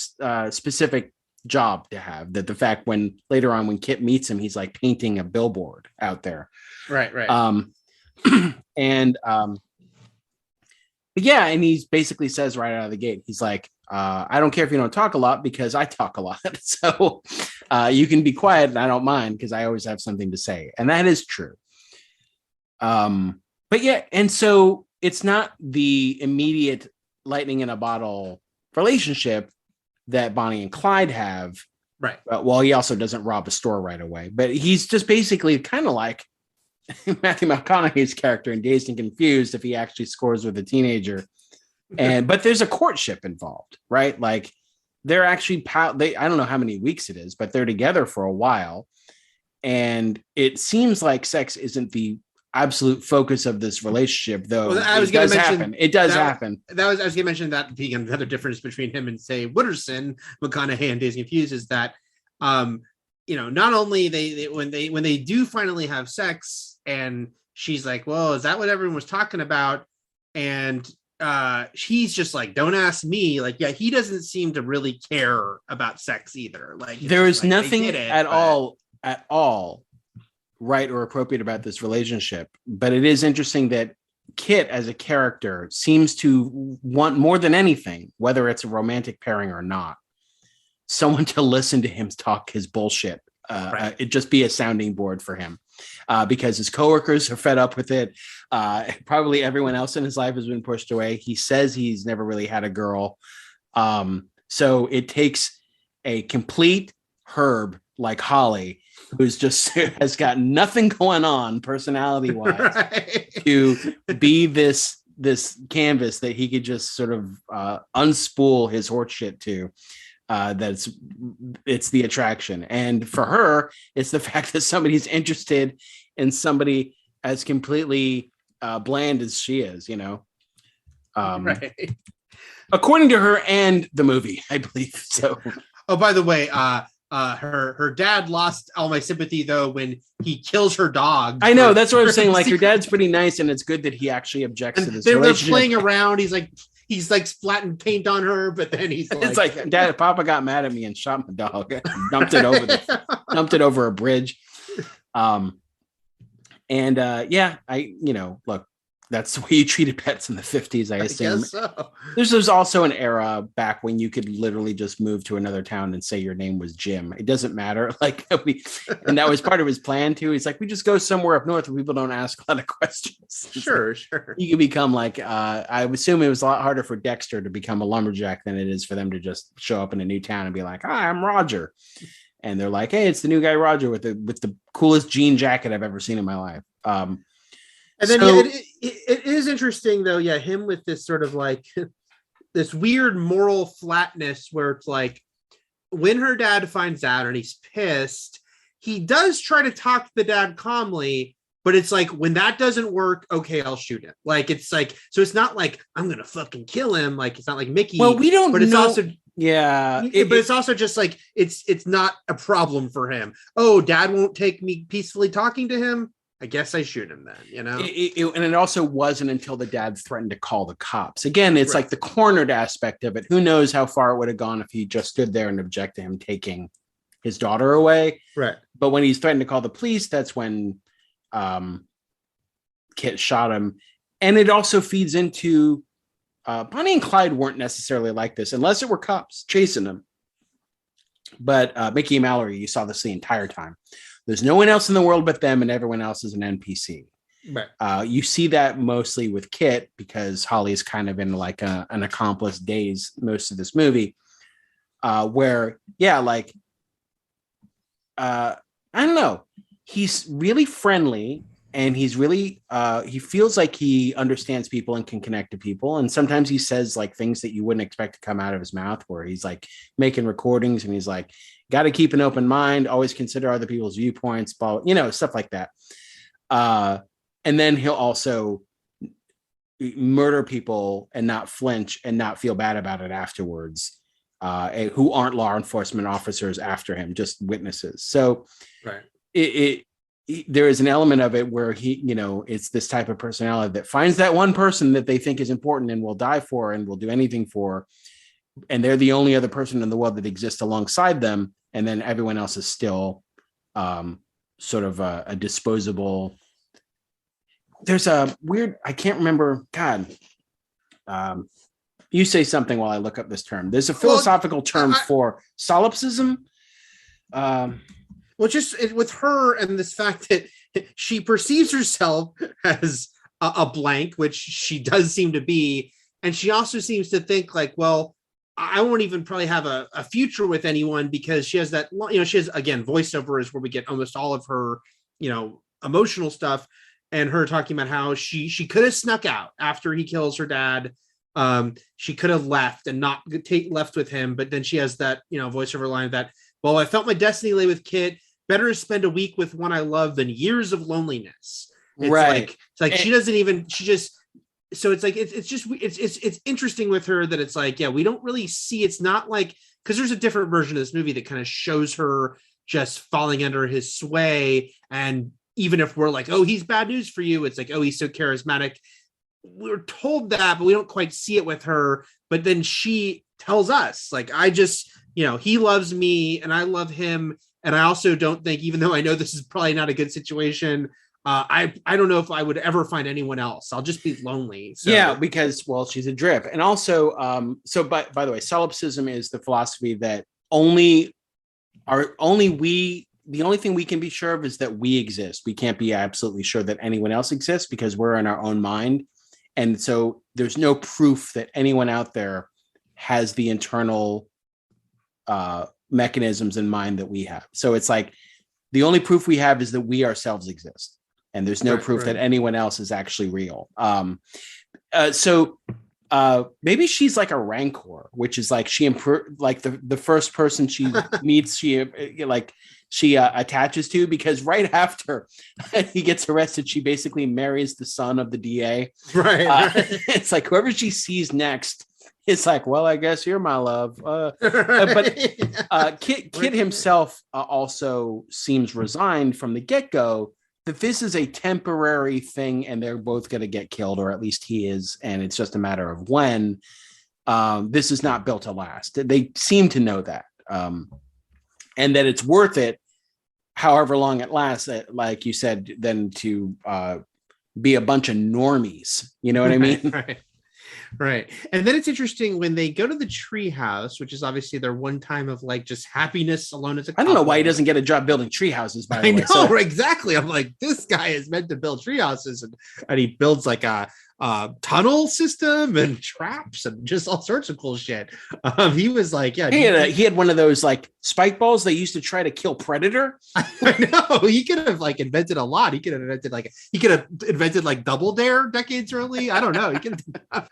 specific job to have, that the fact when later on when Kit meets him, he's like painting a billboard out there. Right. But yeah, and he basically says right out of the gate, he's like, I don't care if you don't talk a lot, because I talk a lot. So you can be quiet and I don't mind, because I always have something to say. And that is true. But yeah, and so it's not the immediate lightning in a bottle relationship that Bonnie and Clyde have. Right. Well, he also doesn't rob a store right away, but he's just basically kind of like Matthew McConaughey's character in Dazed and Confused, if he actually scores with a teenager. But there's a courtship involved, right? Like they're actually I don't know how many weeks it is, but they're together for a while. And it seems like sex isn't the absolute focus of this relationship, though. Well, I was going to mention it does happen. I was going to mention that being another difference between him and, say, Wooderson, McConaughey, and Dazed and Confused is that not only they when they do finally have sex, and she's like, well, is that what everyone was talking about? And he's just like, don't ask me. Like, yeah, he doesn't seem to really care about sex either. Like, there is nothing at all right or appropriate about this relationship. But it is interesting that Kit as a character seems to want more than anything, whether it's a romantic pairing or not, someone to listen to him talk his bullshit. It just be a sounding board for him, because his coworkers are fed up with it. Probably everyone else in his life has been pushed away. He says he's never really had a girl. So it takes a complete herb like Holly, who's just has got nothing going on personality wise, Right. to be this canvas that he could just sort of unspool his horse shit to. It's the attraction, and for her, it's the fact that somebody's interested in somebody as completely bland as she is, Right. according to her and the movie, I believe. So, oh, by the way, her dad lost all my sympathy though when he kills her dog. I know, that's what I'm saying. Like, her dad's pretty nice, and it's good that he actually objects to this relationship. They're playing around. He's like splatting paint on her, but then it's like, Dad, Papa got mad at me and shot my dog, dumped it over a bridge. Look, that's the way you treated pets in the 50s, I assume. Guess so. There's also an era back when you could literally just move to another town and say your name was Jim. It doesn't matter. Like, and that was part of his plan too. He's like, we just go somewhere up north where people don't ask a lot of questions. Sure. You can become like, I would assume it was a lot harder for Dexter to become a lumberjack than it is for them to just show up in a new town and be like, hi, I'm Roger. And they're like, hey, it's the new guy Roger with the coolest jean jacket I've ever seen in my life. And then it is interesting though, him with this sort of like this weird moral flatness where it's like when her dad finds out and he's pissed, he does try to talk to the dad calmly, but it's like when that doesn't work, okay, I'll shoot him. Like it's like, so it's not like I'm gonna fucking kill him. Like it's not like Mickey. Well, we don't. But it's know. also it's also just like it's not a problem for him. Oh, dad won't take me peacefully talking to him. I guess I shoot him then, and it also wasn't until the dad threatened to call the cops. Again, it's like the cornered aspect of it. Who knows how far it would have gone if he just stood there and objected to him taking his daughter away. Right. But when he's threatened to call the police, that's when Kit shot him. And it also feeds into Bonnie and Clyde weren't necessarily like this unless it were cops chasing them. But Mickey and Mallory, you saw this the entire time. There's no one else in the world but them, and everyone else is an NPC. Right. You see that mostly with Kit because Holly's kind of in like an accomplice daze most of this movie, where I don't know, he's really friendly and he's really he feels like he understands people and can connect to people, and sometimes he says like things that you wouldn't expect to come out of his mouth, where he's like making recordings and he's like, got to keep an open mind, always consider other people's viewpoints, stuff like that. And then he'll also murder people and not flinch and not feel bad about it afterwards, who aren't law enforcement officers after him, just witnesses. So there is an element of it where he, it's this type of personality that finds that one person that they think is important and will die for and will do anything for. And they're the only other person in the world that exists alongside them. And then everyone else is still sort of a disposable. There's a weird, I can't remember. God, you say something while I look up this term. There's a philosophical term for solipsism. Just with her and this fact that she perceives herself as a blank, which she does seem to be. And she also seems to think like, well, I won't even probably have a future with anyone because she has that, she has, again, voiceover is where we get almost all of her, emotional stuff, and her talking about how she could have snuck out after he kills her dad. She could have left and not left with him. But then she has that, voiceover line that, well, I felt my destiny lay with Kit. Better to spend a week with one I love than years of loneliness. It's like she doesn't even, she just, so it's like it's interesting with her that it's like, we don't really see, it's not like, because there's a different version of this movie that kind of shows her just falling under his sway, and even if we're like, oh, he's bad news for you, it's like, oh, he's so charismatic. We're told that, but we don't quite see it with her. But then she tells us, like, I just, he loves me and I love him, and I also don't think, even though I know this is probably not a good situation, I don't know if I would ever find anyone else. I'll just be lonely. So. Yeah, because, well, she's a drip. And also, by the way, solipsism is the philosophy that the only thing we can be sure of is that we exist. We can't be absolutely sure that anyone else exists because we're in our own mind. And so there's no proof that anyone out there has the internal mechanisms in mind that we have. So it's like the only proof we have is that we ourselves exist, and there's no proof that anyone else is actually real. So maybe she's like a rancor, which is like like the first person she meets, she attaches to, because right after he gets arrested, she basically marries the son of the DA. Right. It's like whoever she sees next, it's like, well, I guess you're my love. But Kit himself also seems resigned from the get-go that this is a temporary thing and they're both going to get killed, or at least he is, and it's just a matter of when. This is not built to last. They seem to know that, and that it's worth it, however long it lasts, like you said, than to be a bunch of normies. You know what I mean? Right. And then it's interesting when they go to the treehouse, which is obviously their one time of like just happiness alone as a couple. I don't know why he doesn't get a job building tree houses, by the way. I know, exactly. I'm like, this guy is meant to build tree houses, and he builds like a tunnel system and traps and just all sorts of cool shit. He was like, yeah, he had one of those like spike balls they used to try to kill Predator. I know, he could have like invented a lot. He could have invented like Double Dare decades early. I don't know. He could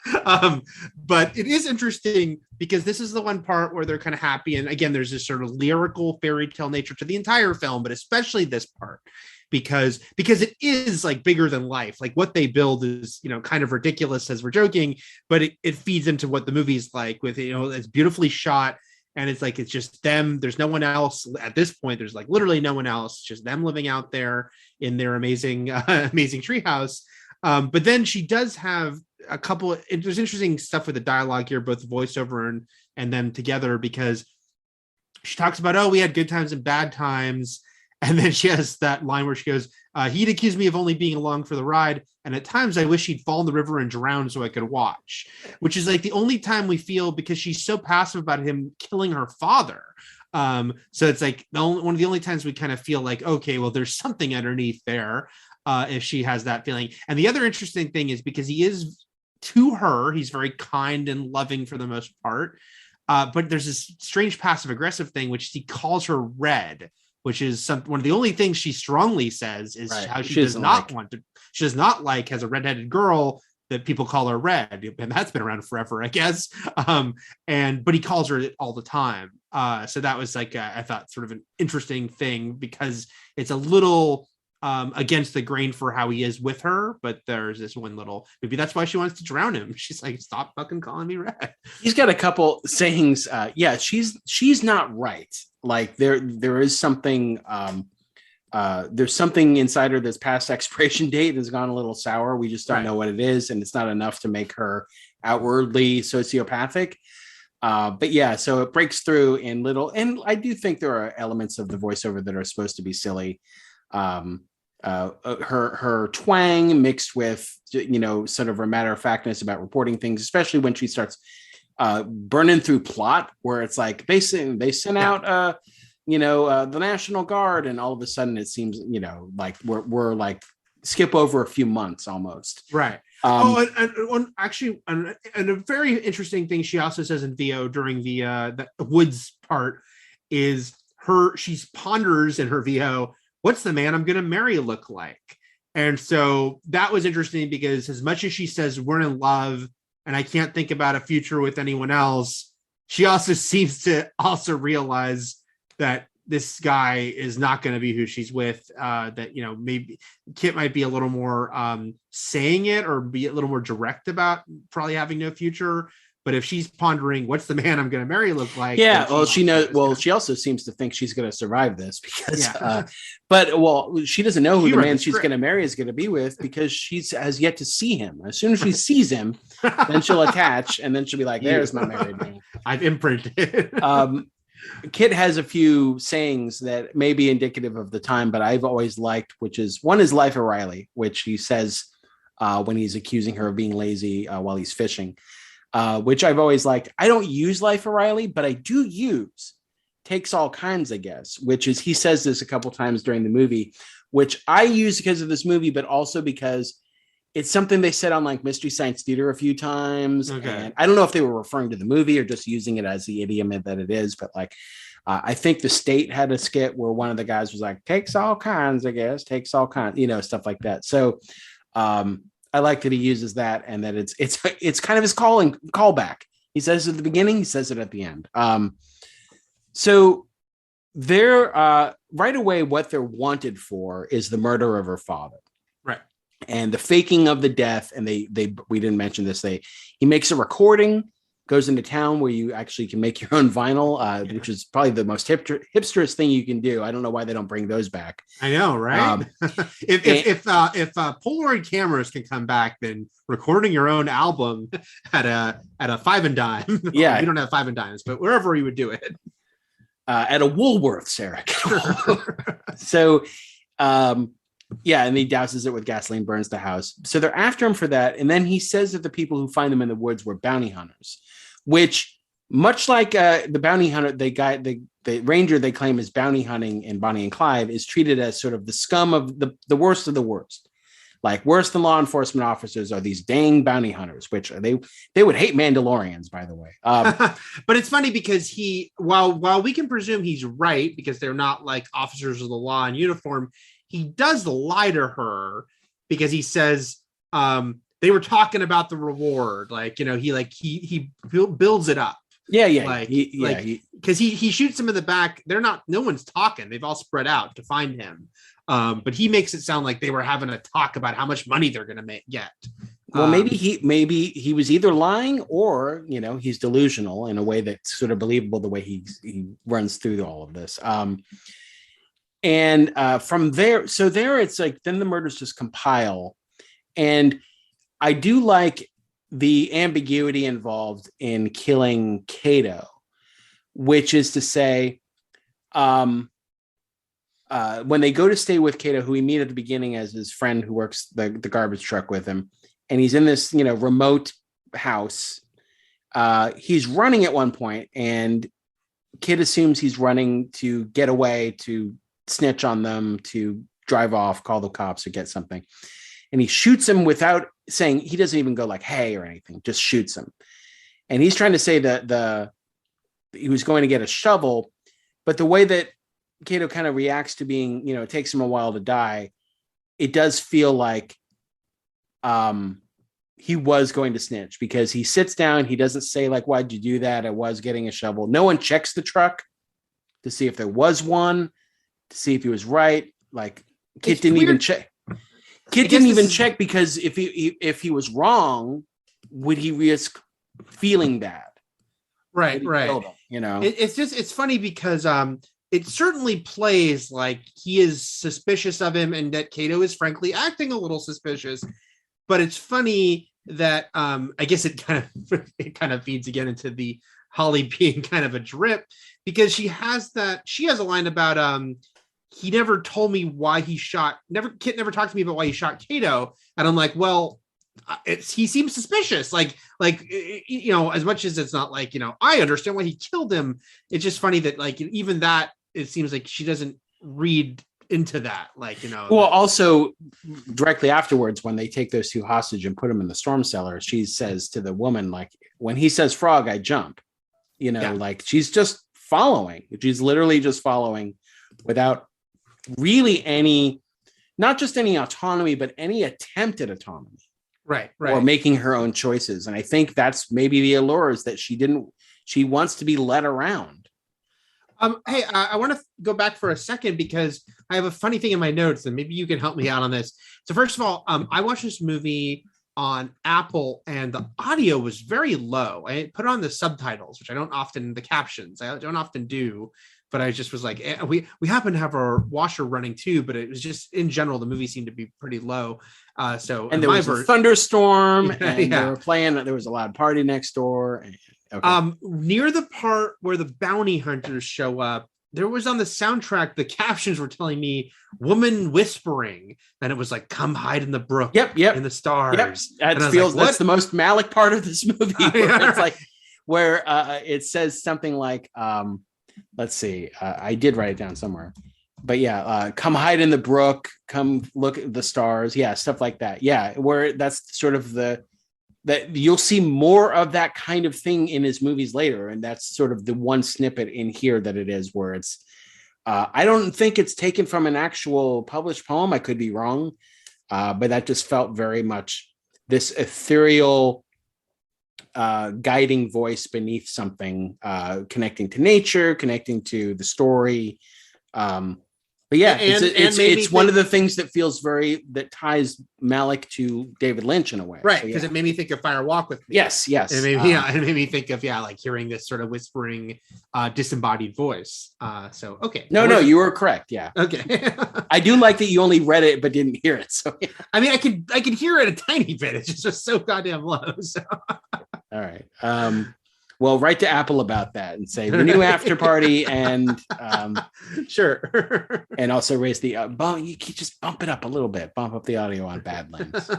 have, but it is interesting because this is the one part where they're kind of happy, and again, there's this sort of lyrical fairy tale nature to the entire film, but especially this part. Because it is like bigger than life. Like what they build is, kind of ridiculous as we're joking, but it feeds into what the movie's like with, it's beautifully shot. And it's like, it's just them. There's no one else at this point. There's like literally no one else, just them living out there in their amazing treehouse. But then she does have a couple, there's interesting stuff with the dialogue here, both the voiceover and them together, because she talks about, we had good times and bad times. And then she has that line where she goes, he'd accuse me of only being along for the ride. And at times I wish he'd fall in the river and drown so I could watch, which is like the only time we feel, because she's so passive about him killing her father. So it's like one of the only times we kind of feel like, okay, well, there's something underneath there if she has that feeling. And the other interesting thing is because he is, to her, he's very kind and loving for the most part. But there's this strange passive aggressive thing, which he calls her red, which is one of the only things she strongly says is how she does not she does not like as a redheaded girl that people call her red, and that's been around forever, I guess. But he calls her it all the time. So that was like I thought sort of an interesting thing, because it's a little against the grain for how he is with her, but there's this one little, maybe that's why she wants to drown him. She's like, stop fucking calling me red. He's got a couple sayings. She's not right. Like there is something, there's something inside her that's past expiration date that's gone a little sour. We just don't know what it is. And it's not enough to make her outwardly sociopathic. But yeah, so it breaks through in little, and I do think there are elements of the voiceover that are supposed to be silly. Her twang mixed with, sort of a matter of factness about reporting things, especially when she starts burning through plot, where it's like they sent out the National Guard, and all of a sudden it seems like we're like skip over a few months almost. Right. And a very interesting thing she also says in VO during the woods part is she ponders in her VO, what's the man I'm going to marry look like? And so that was interesting, because as much as she says we're in love and I can't think about a future with anyone else, she also seems to also realize that this guy is not going to be who she's with, that, maybe Kit might be a little more saying it, or be a little more direct about probably having no future. But if she's pondering what's the man I'm going to marry look like? Yeah, well, she knows. Well, she also seems to think she's going to survive this, because, she doesn't know who the man she's going to marry is going to be with, because she's has yet to see him. As soon as she sees him, then she'll attach, and then she'll be like, "There's my married man." I've imprinted. Kit has a few sayings that may be indicative of the time, but I've always liked, which is one is Life of Riley, which he says when he's accusing her of being lazy while he's fishing. Which I've always liked. I don't use Life of Riley, but I do use Takes All Kinds, I guess, which is, he says this a couple times during the movie, which I use because of this movie, but also because it's something they said on like Mystery Science Theater a few times. Okay. And I don't know if they were referring to the movie or just using it as the idiom that it is, but like, I think the State had a skit where one of the guys was like, takes all kinds, I guess, takes all kinds, stuff like that. So I like that he uses that and that it's kind of his callback. He says it at the beginning, he says it at the end. So they're right away, what they're wanted for is the murder of her father. Right. And the faking of the death. And we didn't mention this. He makes a recording, goes into town where you actually can make your own vinyl, which is probably the most hipsterest thing you can do. I don't know why they don't bring those back. I know, right? If Polaroid cameras can come back, then recording your own album at a five and dime. Yeah, we don't have five and dimes, but wherever you would do it. At a Woolworths, Eric. So, and he douses it with gasoline, burns the house. So they're after him for that. And then he says that the people who find them in the woods were bounty hunters, which much like the bounty hunter, the ranger they claim is bounty hunting in Bonnie and Clyde is treated as sort of the scum of the worst of the worst. Like worse than law enforcement officers are these dang bounty hunters, which they would hate Mandalorians, by the way. But it's funny because while we can presume he's right because they're not like officers of the law in uniform, he does lie to her because he says they were talking about the reward. Like, he builds it up. Yeah. Because he shoots him in the back. No one's talking. They've all spread out to find him. But he makes it sound like they were having a talk about how much money they're going to get. Well, maybe he was either lying or, he's delusional in a way that's sort of believable the way he runs through all of this. And from there, it's like, then the murders just compile. And I do like the ambiguity involved in killing Cato, which is to say, when they go to stay with Cato, who we meet at the beginning as his friend who works the garbage truck with him, and he's in this, remote house. He's running at one point, and Kid assumes he's running to get away, to snitch on them, to drive off, call the cops, or get something. And he shoots him without saying, he doesn't even go like, hey, or anything, just shoots him. And he's trying to say that he was going to get a shovel, but the way that Cato kind of reacts to being, it takes him a while to die, it does feel like he was going to snitch, because he sits down, he doesn't say like, why'd you do that? I was getting a shovel. No one checks the truck to see if there was one, to see if he was right. Like Kit didn't even check. Kit didn't even check, because if he was wrong, would he risk feeling bad? Right. It's funny because it certainly plays like he is suspicious of him, and that Cato is frankly acting a little suspicious. But it's funny that I guess it kind of feeds again into the Holly being kind of a drip, because she has a line about he never told me why Kit never talked to me about why he shot Cato, and I'm like, well, he seems suspicious, like as much as it's not like I understand why he killed him. It's just funny that like even that, it seems like she doesn't read into that, well, also directly afterwards, when they take those two hostage and put them in the storm cellar, she says to the woman, like, when he says frog, I jump, like she's just following. She's literally just following without really not just any autonomy, but any attempt at autonomy. Right. Or making her own choices. And I think that's maybe the allure, is that she wants to be led around. Hey, I want to go back for a second, because I have a funny thing in my notes, and maybe you can help me out on this. So first of all, I watched this movie on Apple, and the audio was very low. I put on the subtitles, which I don't often, the captions, I don't often do, but I just was like, we happen to have our washer running too, but it was just, in general, the movie seemed to be pretty low. And there was a thunderstorm, and they were playing, there was a loud party next door. Okay. Near the part where the bounty hunters show up, there was on the soundtrack, the captions were telling me woman whispering, and it was like, come hide in the brook. Yep. In the stars. Yep. That's the most Malick part of this movie. It's like where it says something like, let's see, I did write it down somewhere, but come hide in the brook, come look at the stars. Yeah, stuff like that. Yeah, where that's sort of that you'll see more of that kind of thing in his movies later, and that's sort of the one snippet in here that it is where it's. I don't think it's taken from an actual published poem. I could be wrong, but that just felt very much this ethereal guiding voice beneath something, connecting to nature, connecting to the story. But yeah, it's one of the things that feels that ties Malick to David Lynch in a way. Right, because it made me think of Fire Walk with Me. Yes. It made me think of like hearing this sort of whispering, disembodied voice. So okay. No, you were correct. Yeah. Okay. I do like that you only read it but didn't hear it. So yeah. I mean, I could hear it a tiny bit. It's just so goddamn low. So. All right. Well, write to Apple about that and say the new After Party and sure. And also raise the you can just bump it up a little bit, bump up the audio on Badlands.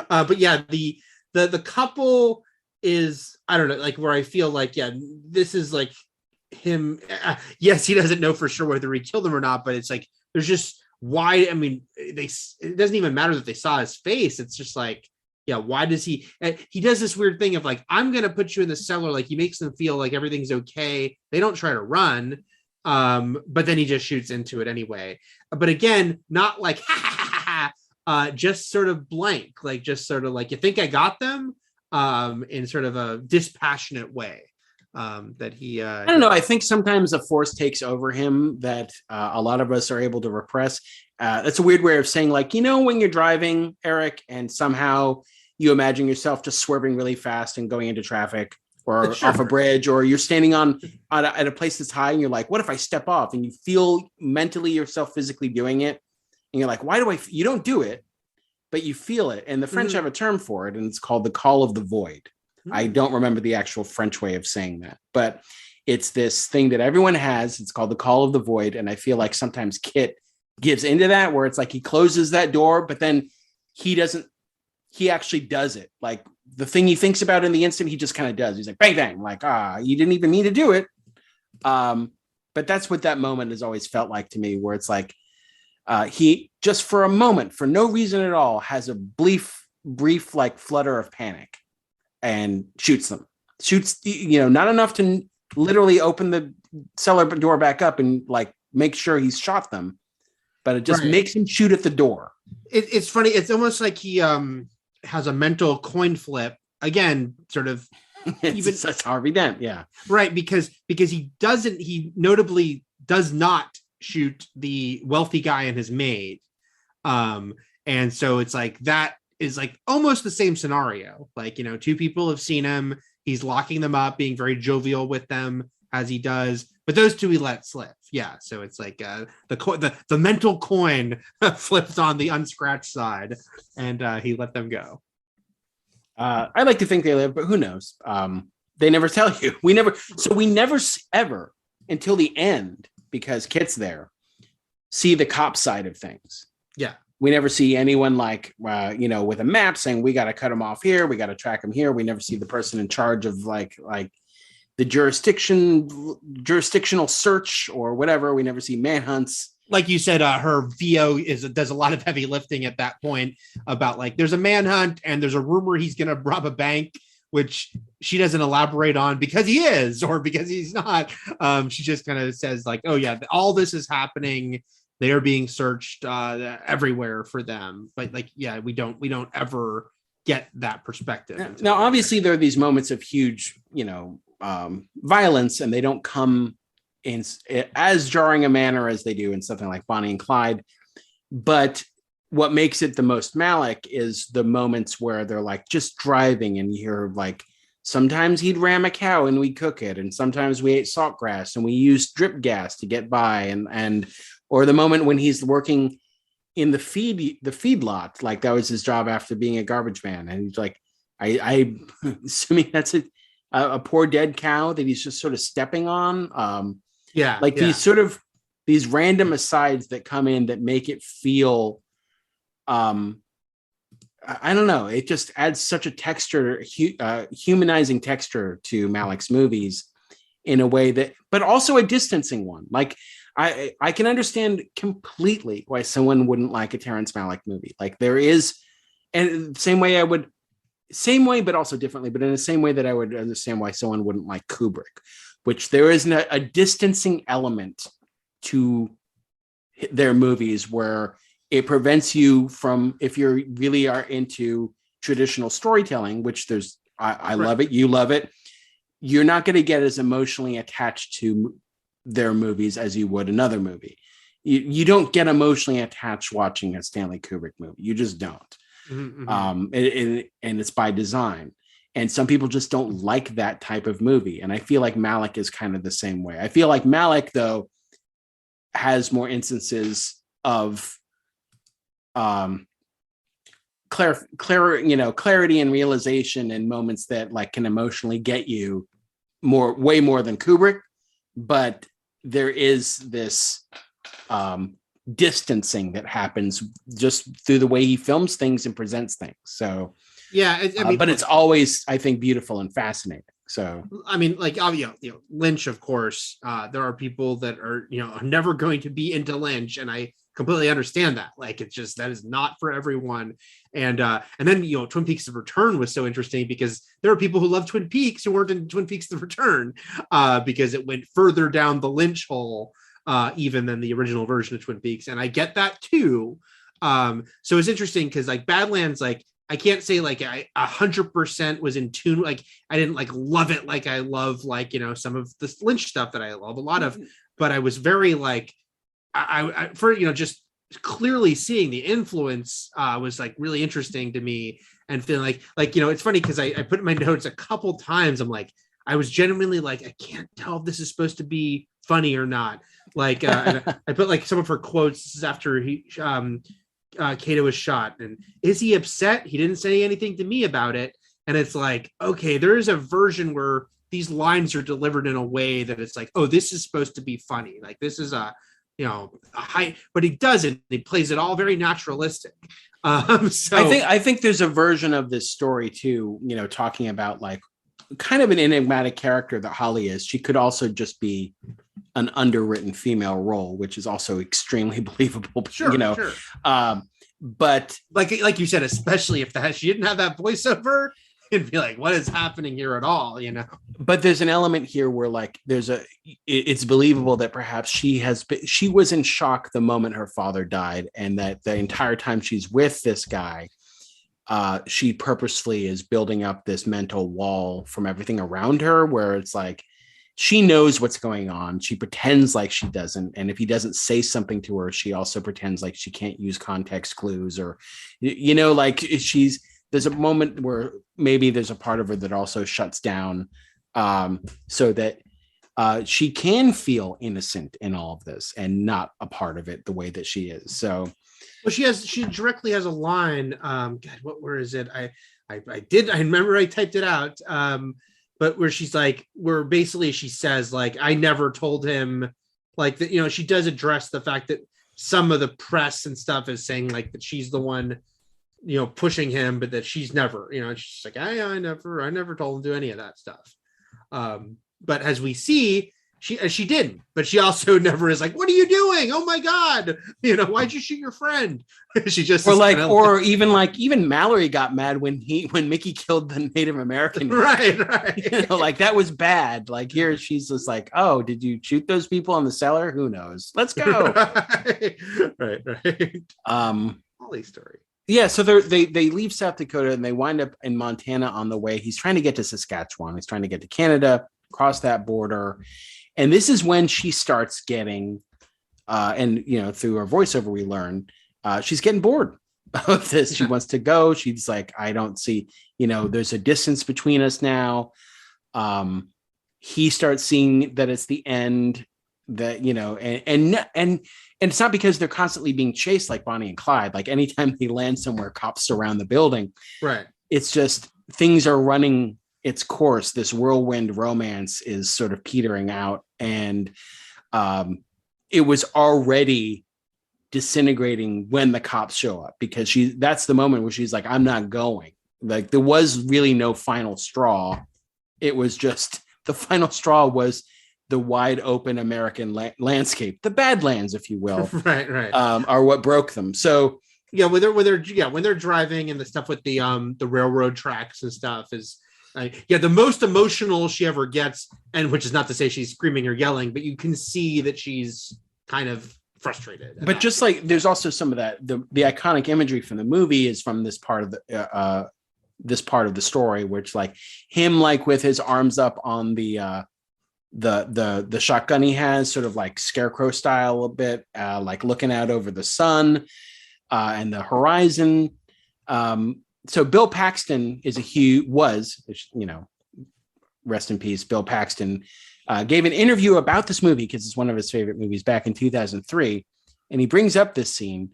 But yeah, the couple is, I don't know, like where I feel like, yeah, this is like him. Yes, he doesn't know for sure whether he killed them or not, but it's like there's just why. I mean, it doesn't even matter that they saw his face. It's just like, yeah, why does he does this weird thing of like, I'm going to put you in the cellar. Like he makes them feel like everything's okay. They don't try to run. But then he just shoots into it anyway. But again, not like, just sort of blank, like just sort of like, you think I got them, in sort of a dispassionate way. That he, I don't know. I think sometimes a force takes over him that a lot of us are able to repress. That's a weird way of saying, like, when you're driving, Eric, and somehow you imagine yourself just swerving really fast and going into traffic or off a bridge, or you're standing at a place that's high and you're like, what if I step off? And you feel mentally yourself physically doing it. And you're like, why do you don't do it, but you feel it. And the French have a term for it, and it's called the call of the void. I don't remember the actual French way of saying that, but it's this thing that everyone has. It's called the call of the void. And I feel like sometimes Kit gives into that, where it's like he closes that door, but then he actually does it. Like the thing he thinks about in the instant, he just kind of does. He's like, bang, bang. Like, you didn't even need to do it. But that's what that moment has always felt like to me, where it's like, he just for a moment, for no reason at all, has a brief like flutter of panic and shoots them. Not enough to literally open the cellar door back up and like make sure he's shot them, but it just makes him shoot at the door. It's funny. It's almost like he has a mental coin flip again, sort of. Even that's Harvey Dent, yeah, right, because he notably does not shoot the wealthy guy and his maid, and so it's like that is like almost the same scenario. Like, two people have seen him. He's locking them up, being very jovial with them as he does, but those two he let slip. Yeah, so it's like the mental coin flipped on the unscratched side, and he let them go. I like to think they live, but who knows? They never tell you. We never ever until the end, because Kit's there, see the cop side of things. Yeah. We never see anyone like, with a map saying, we got to cut him off here. We got to track him here. We never see the person in charge of like the jurisdictional search or whatever. We never see manhunts. Like you said, her VO does a lot of heavy lifting at that point about like, there's a manhunt and there's a rumor he's going to rob a bank, which she doesn't elaborate on because he is or because he's not. She just kind of says like, oh yeah, all this is happening. They are being searched everywhere for them. But like, yeah, we don't ever get that perspective. Now, obviously there are these moments of huge, violence, and they don't come in as jarring a manner as they do in something like Bonnie and Clyde. But what makes it the most Malick is the moments where they're like just driving and you hear like, sometimes he'd ram a cow and we cook it. And sometimes we ate saltgrass and we used drip gas to get by. Or the moment when he's working in the feedlot, like that was his job after being a garbage man. And he's like, I'm assuming that's a poor dead cow that he's just sort of stepping on. These random asides that come in that make it feel, I don't know. It just adds such a texture, humanizing texture to Malick's movies in a way that, but also a distancing one. Like, I can understand completely why someone wouldn't like a Terrence Malick movie. Like there is, and same way, but also differently, but in the same way that I would understand why someone wouldn't like Kubrick, which there is a distancing element to their movies where it prevents you from, if you really are into traditional storytelling, which I love it, you love it, you're not going to get as emotionally attached to their movies as you would another movie. You don't get emotionally attached watching a Stanley Kubrick movie. You just don't. Mm-hmm. And it's by design. And some people just don't like that type of movie. And I feel like Malick is kind of the same way. I feel like Malick, though, has more instances of clarity and realization and moments that like can emotionally get you way more than Kubrick. But there is this distancing that happens just through the way he films things and presents things. So yeah, I mean, but it's always, I think, beautiful and fascinating. So I mean, like, Lynch, of course, there are people that are never going to be into Lynch, and I completely understand that. Like, it's just that is not for everyone. And then Twin Peaks: The Return was so interesting because there are people who love Twin Peaks who weren't in Twin Peaks: The Return because it went further down the Lynch hole even than the original version of Twin Peaks, and I get that too. So it's interesting because like Badlands, like I can't say like I 100% was in tune. Like I didn't like love it like I love like some of the Lynch stuff that I love a lot of, but I was very like I for just clearly seeing the influence was like really interesting to me, and feeling like it's funny because I put in my notes a couple times. I'm like, I was genuinely like, I can't tell if this is supposed to be funny or not. Like and I put like some of her quotes. This is after Kato was shot, and is he upset? He didn't say anything to me about it. And it's like, okay, there is a version where these lines are delivered in a way that it's like, oh, this is supposed to be funny. Like this is a high, but he doesn't. He plays it all very naturalistic. So I think there's a version of this story too, talking about like kind of an enigmatic character that Holly is. She could also just be an underwritten female role, which is also extremely believable. Sure. But like you said, especially if she didn't have that voiceover, it'd be like, what is happening here at all? But there's an element here where like it's believable that perhaps she was in shock the moment her father died, and that the entire time she's with this guy, she purposefully is building up this mental wall from everything around her, where it's like she knows what's going on. She pretends like she doesn't. And if he doesn't say something to her, she also pretends like she can't use context clues, or, like there's a moment where maybe there's a part of her that also shuts down so that she can feel innocent in all of this and not a part of it the way that she is. So, well, she directly has a line. Where is it? I remember I typed it out. But where she's like, where basically she says like, I never told him, like that, she does address the fact that some of the press and stuff is saying like that she's the one, pushing him, but that she's never, she's like, I never told him to do any of that stuff. But as we see, she didn't, but she also never is like, what are you doing? Oh my God. Why'd you shoot your friend? She just, even Mallory got mad when Mickey killed the Native American. Right. Like that was bad. Like here, she's just like, oh, did you shoot those people in the cellar? Who knows? Let's go. Right. Holly story. Yeah, so they leave South Dakota and they wind up in Montana on the way. He's trying to get to Saskatchewan. He's trying to get to Canada, cross that border. And this is when she starts getting, through her voiceover, we learn she's getting bored of this. She wants to go. She's like, I don't see, there's a distance between us now. He starts seeing that it's the end, that, and it's not because they're constantly being chased like Bonnie and Clyde. Like anytime they land somewhere, cops surround the building. Right. It's just things are running its course. This whirlwind romance is sort of petering out, and it was already disintegrating when the cops show up, because that's the moment where she's like, I'm not going. Like there was really no final straw. It was just the final straw was the wide open American landscape, the Badlands, if you will, right, are what broke them. So yeah, when they're driving and the stuff with the railroad tracks and stuff is the most emotional she ever gets, and which is not to say she's screaming or yelling, but you can see that she's kind of frustrated. But just like there's also some of that, the iconic imagery from the movie is from this part of the story, which like him like with his arms up on the shotgun he has, sort of like Scarecrow style a little bit, like looking out over the sun and the horizon. So Bill Paxton was, rest in peace, Bill Paxton, gave an interview about this movie because it's one of his favorite movies back in 2003. And he brings up this scene,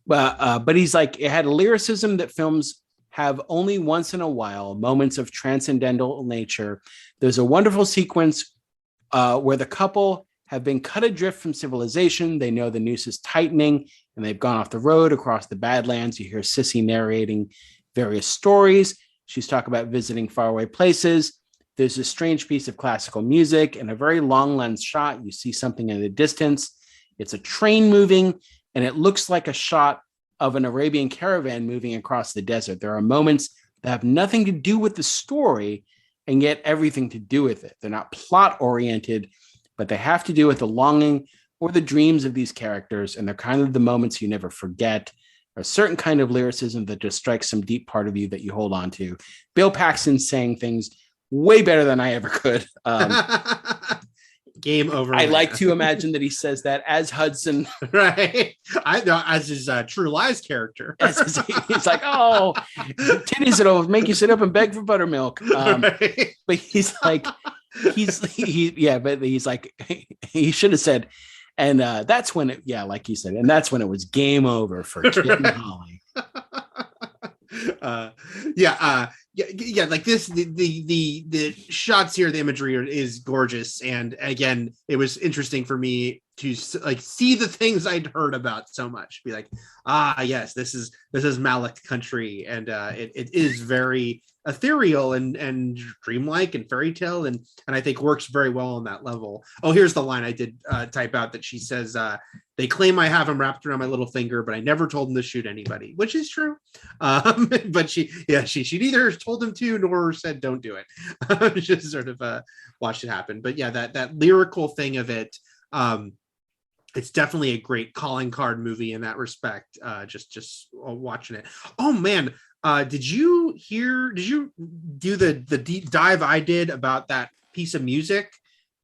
but he's like, it had a lyricism that films have only once in a while, moments of transcendental nature. There's a wonderful sequence where the couple have been cut adrift from civilization. They know the noose is tightening and they've gone off the road across the Badlands. You hear Sissy narrating various stories. She's talking about visiting faraway places. There's a strange piece of classical music and a very long lens shot. You see something in the distance. It's a train moving, and it looks like a shot of an Arabian caravan moving across the desert. There are moments that have nothing to do with the story and yet everything to do with it. They're not plot oriented, but they have to do with the longing or the dreams of these characters. And they're kind of the moments you never forget. A certain kind of lyricism that just strikes some deep part of you that you hold on to. Bill Paxton saying things way better than I ever could. Game over. I like to imagine that he says that as Hudson. Right. I know, as his True Lies character. He's like, oh, titties that'll make you sit up and beg for buttermilk. Right. But he's like, but he's like, he should have said, and that's when it, like you said, and that's when it was game over for Kit and Holly. Like this, the shots here, the imagery is gorgeous, and again, it was interesting for me to like see the things I'd heard about so much. Be like, yes, this is Malick country, and it is very ethereal and dreamlike and fairy tale, and I think works very well on that level. Oh, here's the line I did type out that she says, they claim I have him wrapped around my little finger, but I never told him to shoot anybody, which is true. But she neither told him to nor said don't do it. Just sort of watched it happen. But yeah, that lyrical thing of it, it's definitely a great calling card movie in that respect. Just watching it. Oh man, did you do the deep dive I did about that piece of music,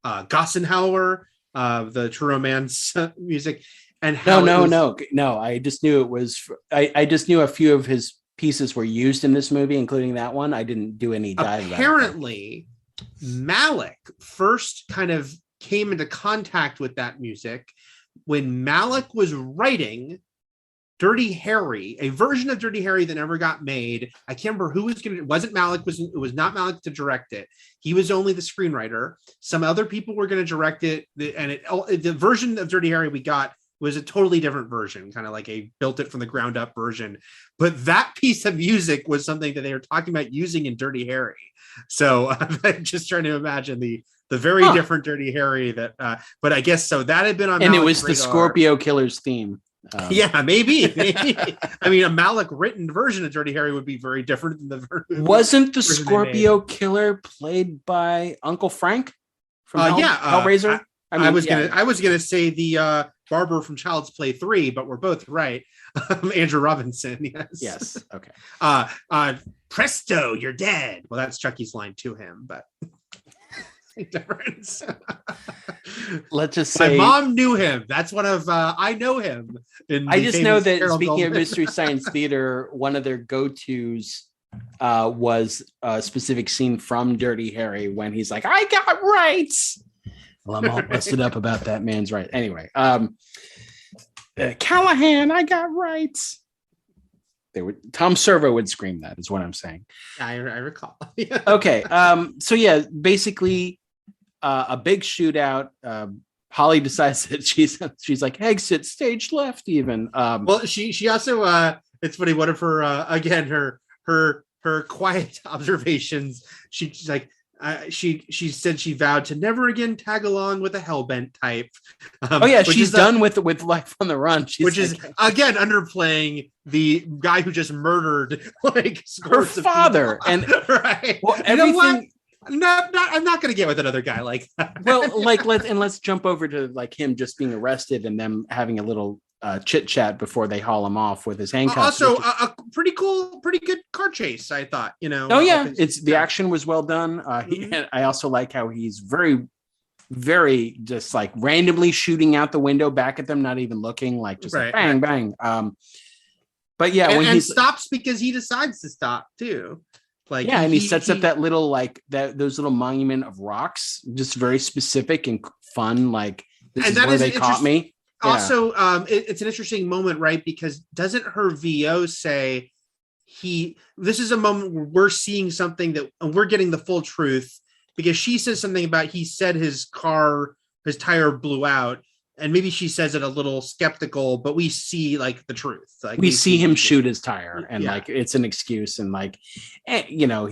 Gossenhauer, the True Romance music? And how no. I just knew it was. I just knew a few of his pieces were used in this movie, including that one. I didn't do any dive. Apparently, Malick first kind of came into contact with that music when Malick was writing Dirty Harry, a version of Dirty Harry that never got made. I can't remember who was going to. It wasn't Malick. It was not Malick to direct it. He was only the screenwriter. Some other people were going to direct it, and the version of Dirty Harry we got was a totally different version, kind of like a built it from the ground up version. But that piece of music was something that they were talking about using in Dirty Harry. So I'm just trying to imagine the very different Dirty Harry that. But I guess so that had been on. And Malick's it was radar. The Scorpio Killer's theme. Maybe. I mean, a Malick written version of Dirty Harry would be very different than the version. Wasn't the Scorpio Killer played by Uncle Frank from Hellraiser? I was gonna say the barber from Child's Play 3, but we're both right. Andrew Robinson, yes. Okay. Presto, you're dead. Well, that's Chucky's line to him, but difference. Let's just say my mom knew him. That's one of I know him. I just know that speaking of Mystery Science Theater, one of their go-tos was a specific scene from Dirty Harry when he's like, "I got rights." Well, I'm all busted up about that man's right. Anyway, Callahan, I got rights. Tom Servo would scream that, is what I'm saying. I recall. Okay. So yeah, basically a big shootout. Holly decides that she's like, exit stage left even. Well, she also it's funny, one of her again her quiet observations. She's like, she said she vowed to never again tag along with a hellbent type. She's done with Life on the Run. Which is again underplaying the guy who just murdered like her father. And right. Well, everything. You know what? I'm not going to get with another guy like that. Well, like let's jump over to like him just being arrested and them having a little chit chat before they haul him off with his handcuffs. Also, a pretty good car chase, I thought. You know. Oh yeah, the action was well done. I also like how he's very, very just like randomly shooting out the window back at them, not even looking, like just like bang bang. But yeah, when he stops because he decides to stop too. Like and he sets up that little like those little monument of rocks, just very specific and fun. Like this is where they caught me. Also, it's an interesting moment, right? Because doesn't her VO say this is a moment where we're seeing something that and we're getting the full truth, because she says something about he said his tire blew out, and maybe she says it a little skeptical, but we see like the truth. Like we see him shoot his tire, and like it's an excuse, and like you know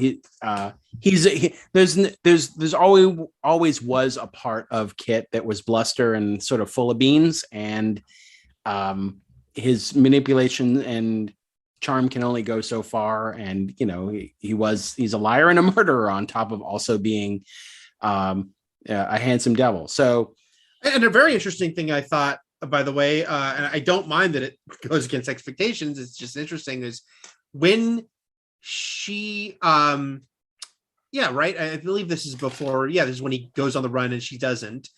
there's always was a part of Kit that was bluster and sort of full of beans, and his manipulation and charm can only go so far, and you know he's a liar and a murderer on top of also being a handsome devil. So. And a very interesting thing I thought, by the way, and I don't mind that it goes against expectations. It's just interesting is when she, I believe this is before. Yeah, this is when he goes on the run and she doesn't.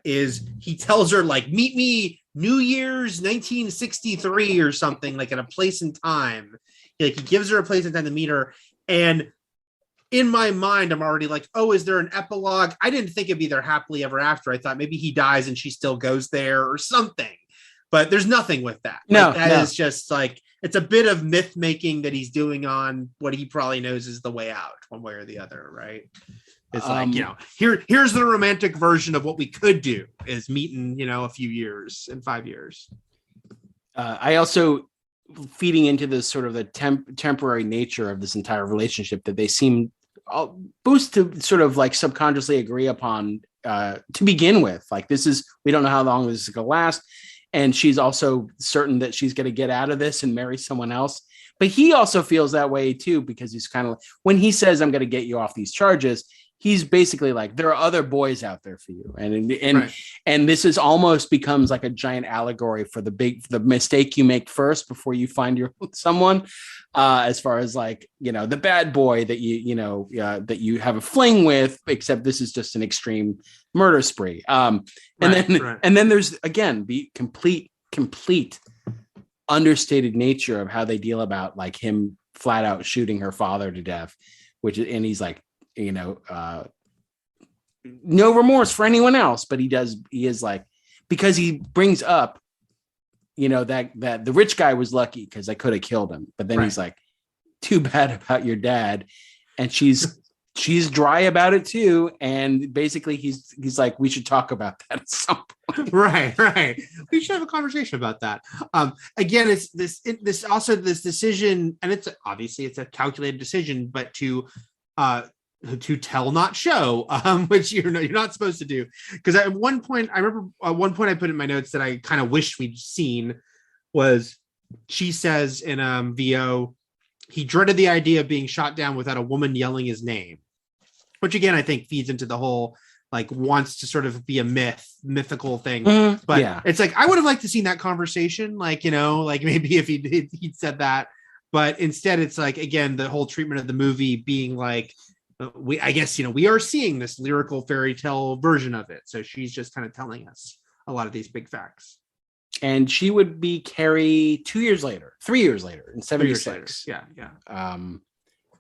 Is he tells her like, meet me New Year's 1963 or something, like at a place and time. Like he gives her a place and time to meet her, and in my mind, I'm already like, oh, is there an epilogue? I didn't think it'd be their happily ever after. I thought maybe he dies and she still goes there or something. But there's nothing with that. No, is just like, it's a bit of myth making that he's doing on what he probably knows is the way out, one way or the other, right? It's like, here's the romantic version of what we could do is meet in, a few years, in 5 years. I also, feeding into this sort of the temporary nature of this entire relationship that they seem boost to sort of like subconsciously agree upon to begin with. Like we don't know how long this is going to last. And she's also certain that she's going to get out of this and marry someone else. But he also feels that way too, because he's kind of, when he says, I'm going to get you off these charges, he's basically like, there are other boys out there for you. And this is almost becomes like a giant allegory for the mistake you make first before you find someone, as far as like, the bad boy that that you have a fling with, except this is just an extreme murder spree. And then there's again, the complete understated nature of how they deal about like him flat out shooting her father to death, and he's like, no remorse for anyone else, but he is like, because he brings up, that the rich guy was lucky because I could have killed him. But then he's like, too bad about your dad. And she's dry about it too. And basically he's like, we should talk about that at some point. Right. We should have a conversation about that. Again, it's this decision, and it's obviously it's a calculated decision, but to tell, not show, which you're not supposed to do. Because at one point, I remember one point I put in my notes that I kind of wished we'd seen was she says in VO, he dreaded the idea of being shot down without a woman yelling his name, which again, I think feeds into the whole, like, wants to sort of be a mythical thing. But it's like, I would have liked to seen that conversation, like, like maybe if he'd said that, but instead it's like, again, the whole treatment of the movie being like, we are seeing this lyrical fairy tale version of it. So she's just kind of telling us a lot of these big facts. And she would be Carrie 3 years later in 76. Yeah.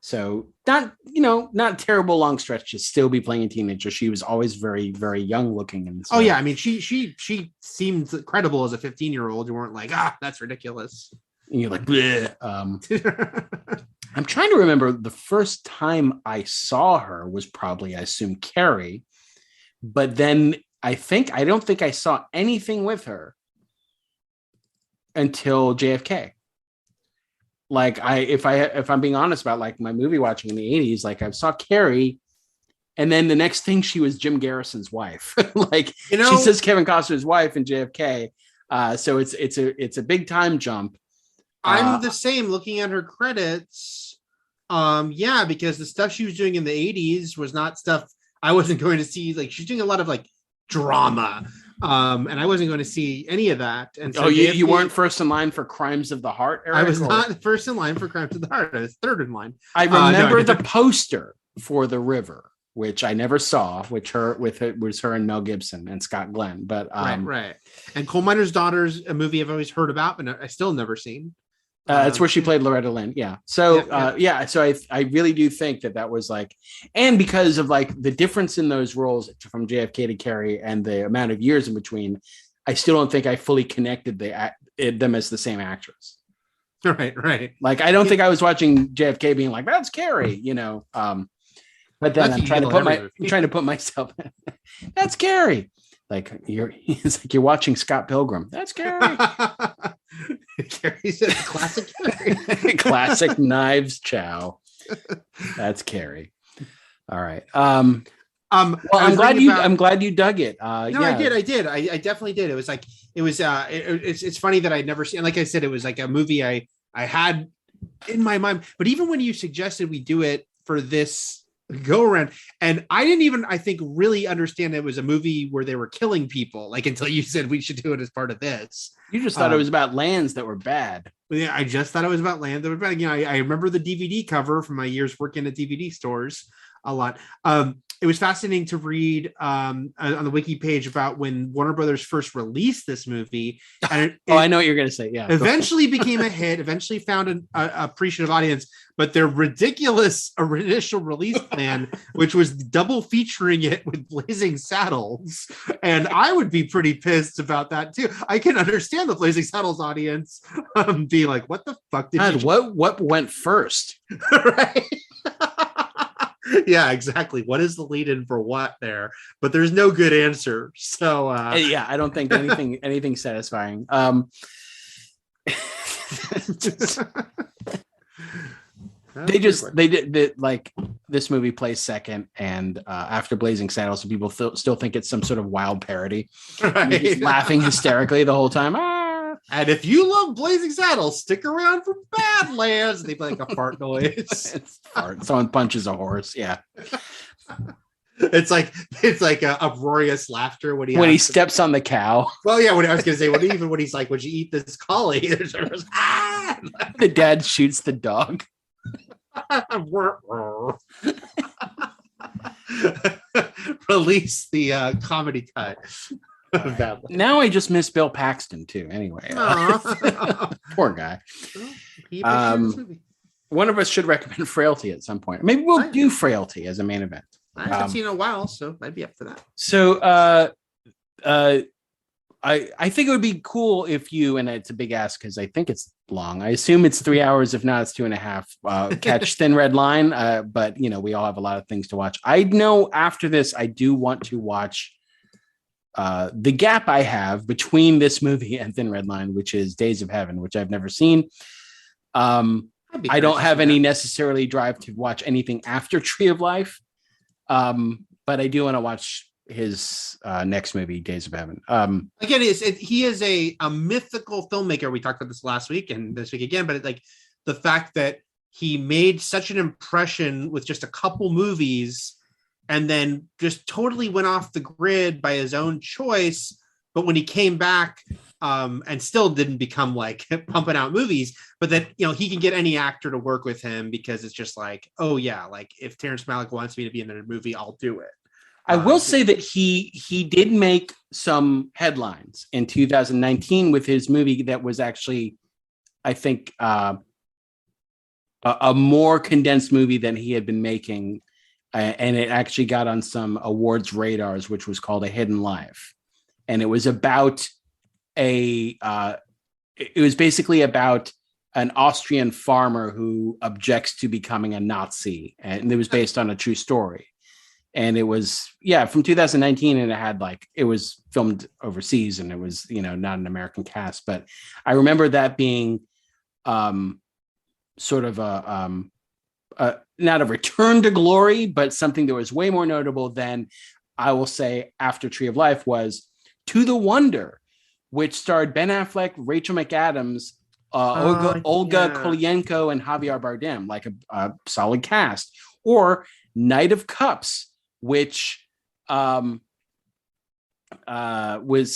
So not terrible long stretch to still be playing a teenager. She was always very, very young looking. And oh yeah. I mean, she seemed credible as a 15-year-old. You weren't like, that's ridiculous. And you're like, bleh. I'm trying to remember the first time I saw her was probably, I assume, Carrie. But then I don't think I saw anything with her until JFK. Like if I'm being honest about like my movie watching in the 80s, like I saw Carrie And then the next thing, she was Jim Garrison's wife. Like, she says Kevin Costner's wife in JFK. So it's a big time jump. I'm the same looking at her credits. Because the stuff she was doing in the 80s was not stuff I wasn't going to see. Like, she's doing a lot of like drama. And I wasn't going to see any of that. And so you weren't first in line for Crimes of the Heart, Eric? I was not first in line for Crimes of the Heart. I was third in line. I remember the poster for The River, which I never saw, which was her and Mel Gibson and Scott Glenn. But right. And Coal Miner's Daughter's a movie I've always heard about, but I still never seen. It's where she played Loretta Lynn. Yeah. So, So I really do think that was like, and because of like the difference in those roles from JFK to Carrie and the amount of years in between, I still don't think I fully connected them as the same actress. Right. Like, I don't think I was watching JFK being like, that's Carrie, but then I'm trying to put myself, that's Carrie. Like, it's like you're watching Scott Pilgrim. That's Carrie. Carrie's a classic Carrie. Classic Knives Chow. That's Carrie. All right. Well, I'm glad you dug it. I did. I definitely did. It was like, it's funny that I'd never seen, like I said, it was like a movie I had in my mind, but even when you suggested we do it for this go around, and I didn't even, I think, really understand it was a movie where they were killing people, like, until you said we should do it as part of this. You just thought it was about lands that were bad. Yeah, I just thought it was about land that were bad. I remember the DVD cover from my years working at DVD stores a lot. It was fascinating to read on the wiki page about when Warner Brothers first released this movie. And I know what you're going to say. Yeah. Eventually became a hit, eventually found an appreciative audience, but their ridiculous initial release plan, which was double featuring it with Blazing Saddles. And I would be pretty pissed about that too. I can understand the Blazing Saddles audience being like, what the fuck did you what went first? Right. Yeah, exactly. What is the lead in for what there? But there's no good answer. So I don't think anything satisfying. They did like this movie plays second, and after Blazing Saddles, people still think it's some sort of wild parody. Right. Just laughing hysterically the whole time. And if you love Blazing Saddles, stick around for Badlands. And they play like a fart noise. Someone punches a horse. Yeah. It's like a uproarious laughter when he steps on the cow. Well, yeah. When I was going to say, when he's like, would you eat this collie? The dad shoots the dog. Release the comedy cut. Now I just miss Bill Paxton too. Anyway, poor guy. One of us should recommend Frailty at some point. Maybe we'll do Frailty as a main event. I haven't seen it in a while, so I'd be up for that. So, I think it would be cool if you, and it's a big ask because I think it's long. I assume it's 3 hours. If not, it's 2.5. Catch Thin Red Line. But we all have a lot of things to watch. I know after this, I do want to watch the gap I have between this movie and Thin Red Line, which is Days of Heaven, which I've never seen. I don't have any necessarily drive to watch anything after Tree of Life. But I do want to watch his next movie, Days of Heaven. Again, he is a mythical filmmaker. We talked about this last week and this week again, but like the fact that he made such an impression with just a couple movies and then just totally went off the grid by his own choice. But when he came back and still didn't become like pumping out movies, but that, he can get any actor to work with him because it's just like, oh yeah, like if Terrence Malick wants me to be in a movie, I'll do it. I will say that he did make some headlines in 2019 with his movie that was actually, I think, a more condensed movie than he had been making. And it actually got on some awards radars, which was called A Hidden Life. And it was about it was basically about an Austrian farmer who objects to becoming a Nazi. And it was based on a true story. And it was, from 2019, and it was filmed overseas, and it was, not an American cast. But I remember that being sort of not not a return to glory, but something that was way more notable than, I will say, after Tree of Life, was To the Wonder, which starred Ben Affleck, Rachel McAdams, Olga Kurylenko, and Javier Bardem, like a solid cast. Or Knight of Cups, which was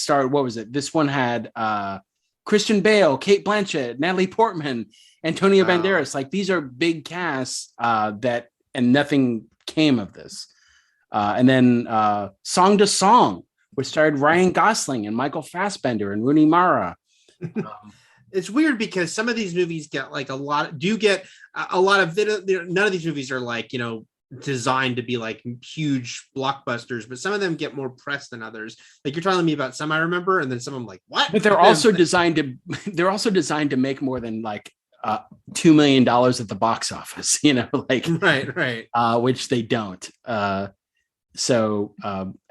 starred, what was it? This one had Christian Bale, Kate Blanchett, Natalie Portman, Antonio Banderas. Like, these are big casts and nothing came of this. And then Song to Song, which starred Ryan Gosling and Michael Fassbender and Rooney Mara. It's weird because some of these movies get like a lot of none of these movies are like, designed to be like huge blockbusters, but some of them get more press than others. Like, you're telling me about some I remember, and then some I'm like, what? But they're also designed to make more than like $2 million at the box office, right. Which they don't. So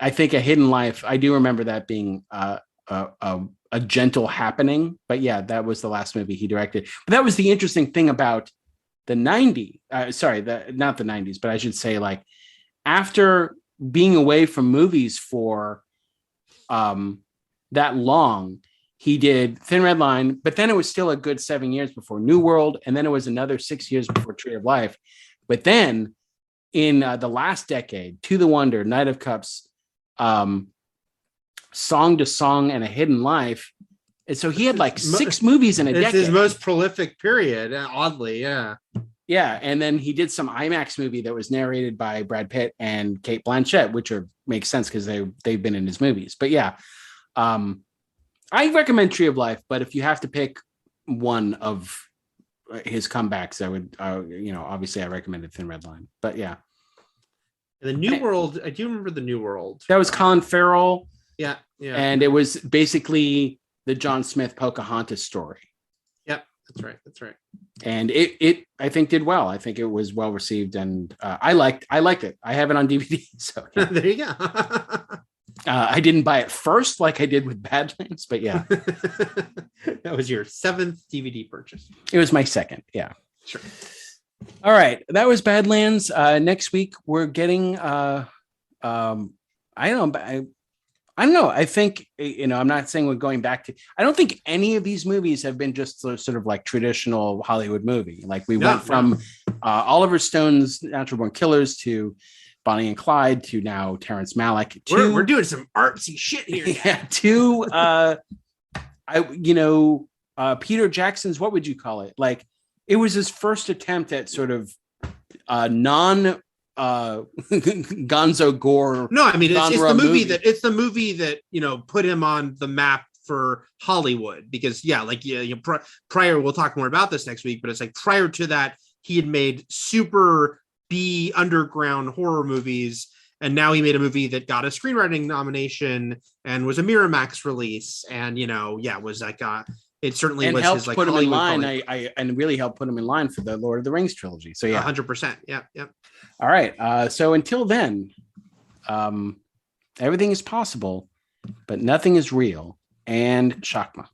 I think A Hidden Life, I do remember that being a gentle happening, but yeah, that was the last movie he directed. But that was the interesting thing about the 90s. Not the 90s, but I should say, like, after being away from movies for that long, he did Thin Red Line, but then it was still a good 7 years before New World, and then it was another 6 years before Tree of Life. But then in the last decade, To the Wonder, Knight of Cups, Song to Song, and A Hidden Life. And so he had like 6 movies in a decade. It's his most prolific period, oddly, yeah. Yeah, and then he did some IMAX movie that was narrated by Brad Pitt and Kate Blanchett, which makes sense because they've been in his movies. But yeah, I recommend Tree of Life, but if you have to pick one of his comebacks, I would, obviously I recommended Thin Red Line. But yeah. The New World, I do remember The New World. That was Colin Farrell. Yeah. And it was basically the John Smith Pocahontas story. Yep, that's right. And it I think did well. I think it was well received, and I liked it. I have it on DVD. So yeah. There you go. I didn't buy it first like I did with Badlands, but yeah. That was your 7th DVD purchase. It was my 2nd, yeah. Sure. All right, that was Badlands. Next week we're getting I don't know. I think, I'm not saying we're going back to, I don't think any of these movies have been just sort of like traditional Hollywood movie. Like we went from Oliver Stone's Natural Born Killers to Bonnie and Clyde to now Terrence Malick. We're doing some artsy shit here. Yeah. Peter Jackson's, what would you call it? Like, it was his first attempt at sort of Gonzo Gore. No, I mean it's the movie that put him on the map for Hollywood, because prior, we'll talk more about this next week, but it's like prior to that he had made super B underground horror movies, and now he made a movie that got a screenwriting nomination and was a Miramax release, and was like it certainly was helped his, like, put him in line. Hollywood. And really helped put him in line for the Lord of the Rings trilogy. So yeah, 100%. Yeah. All right. So until then, everything is possible, but nothing is real. And Shakma.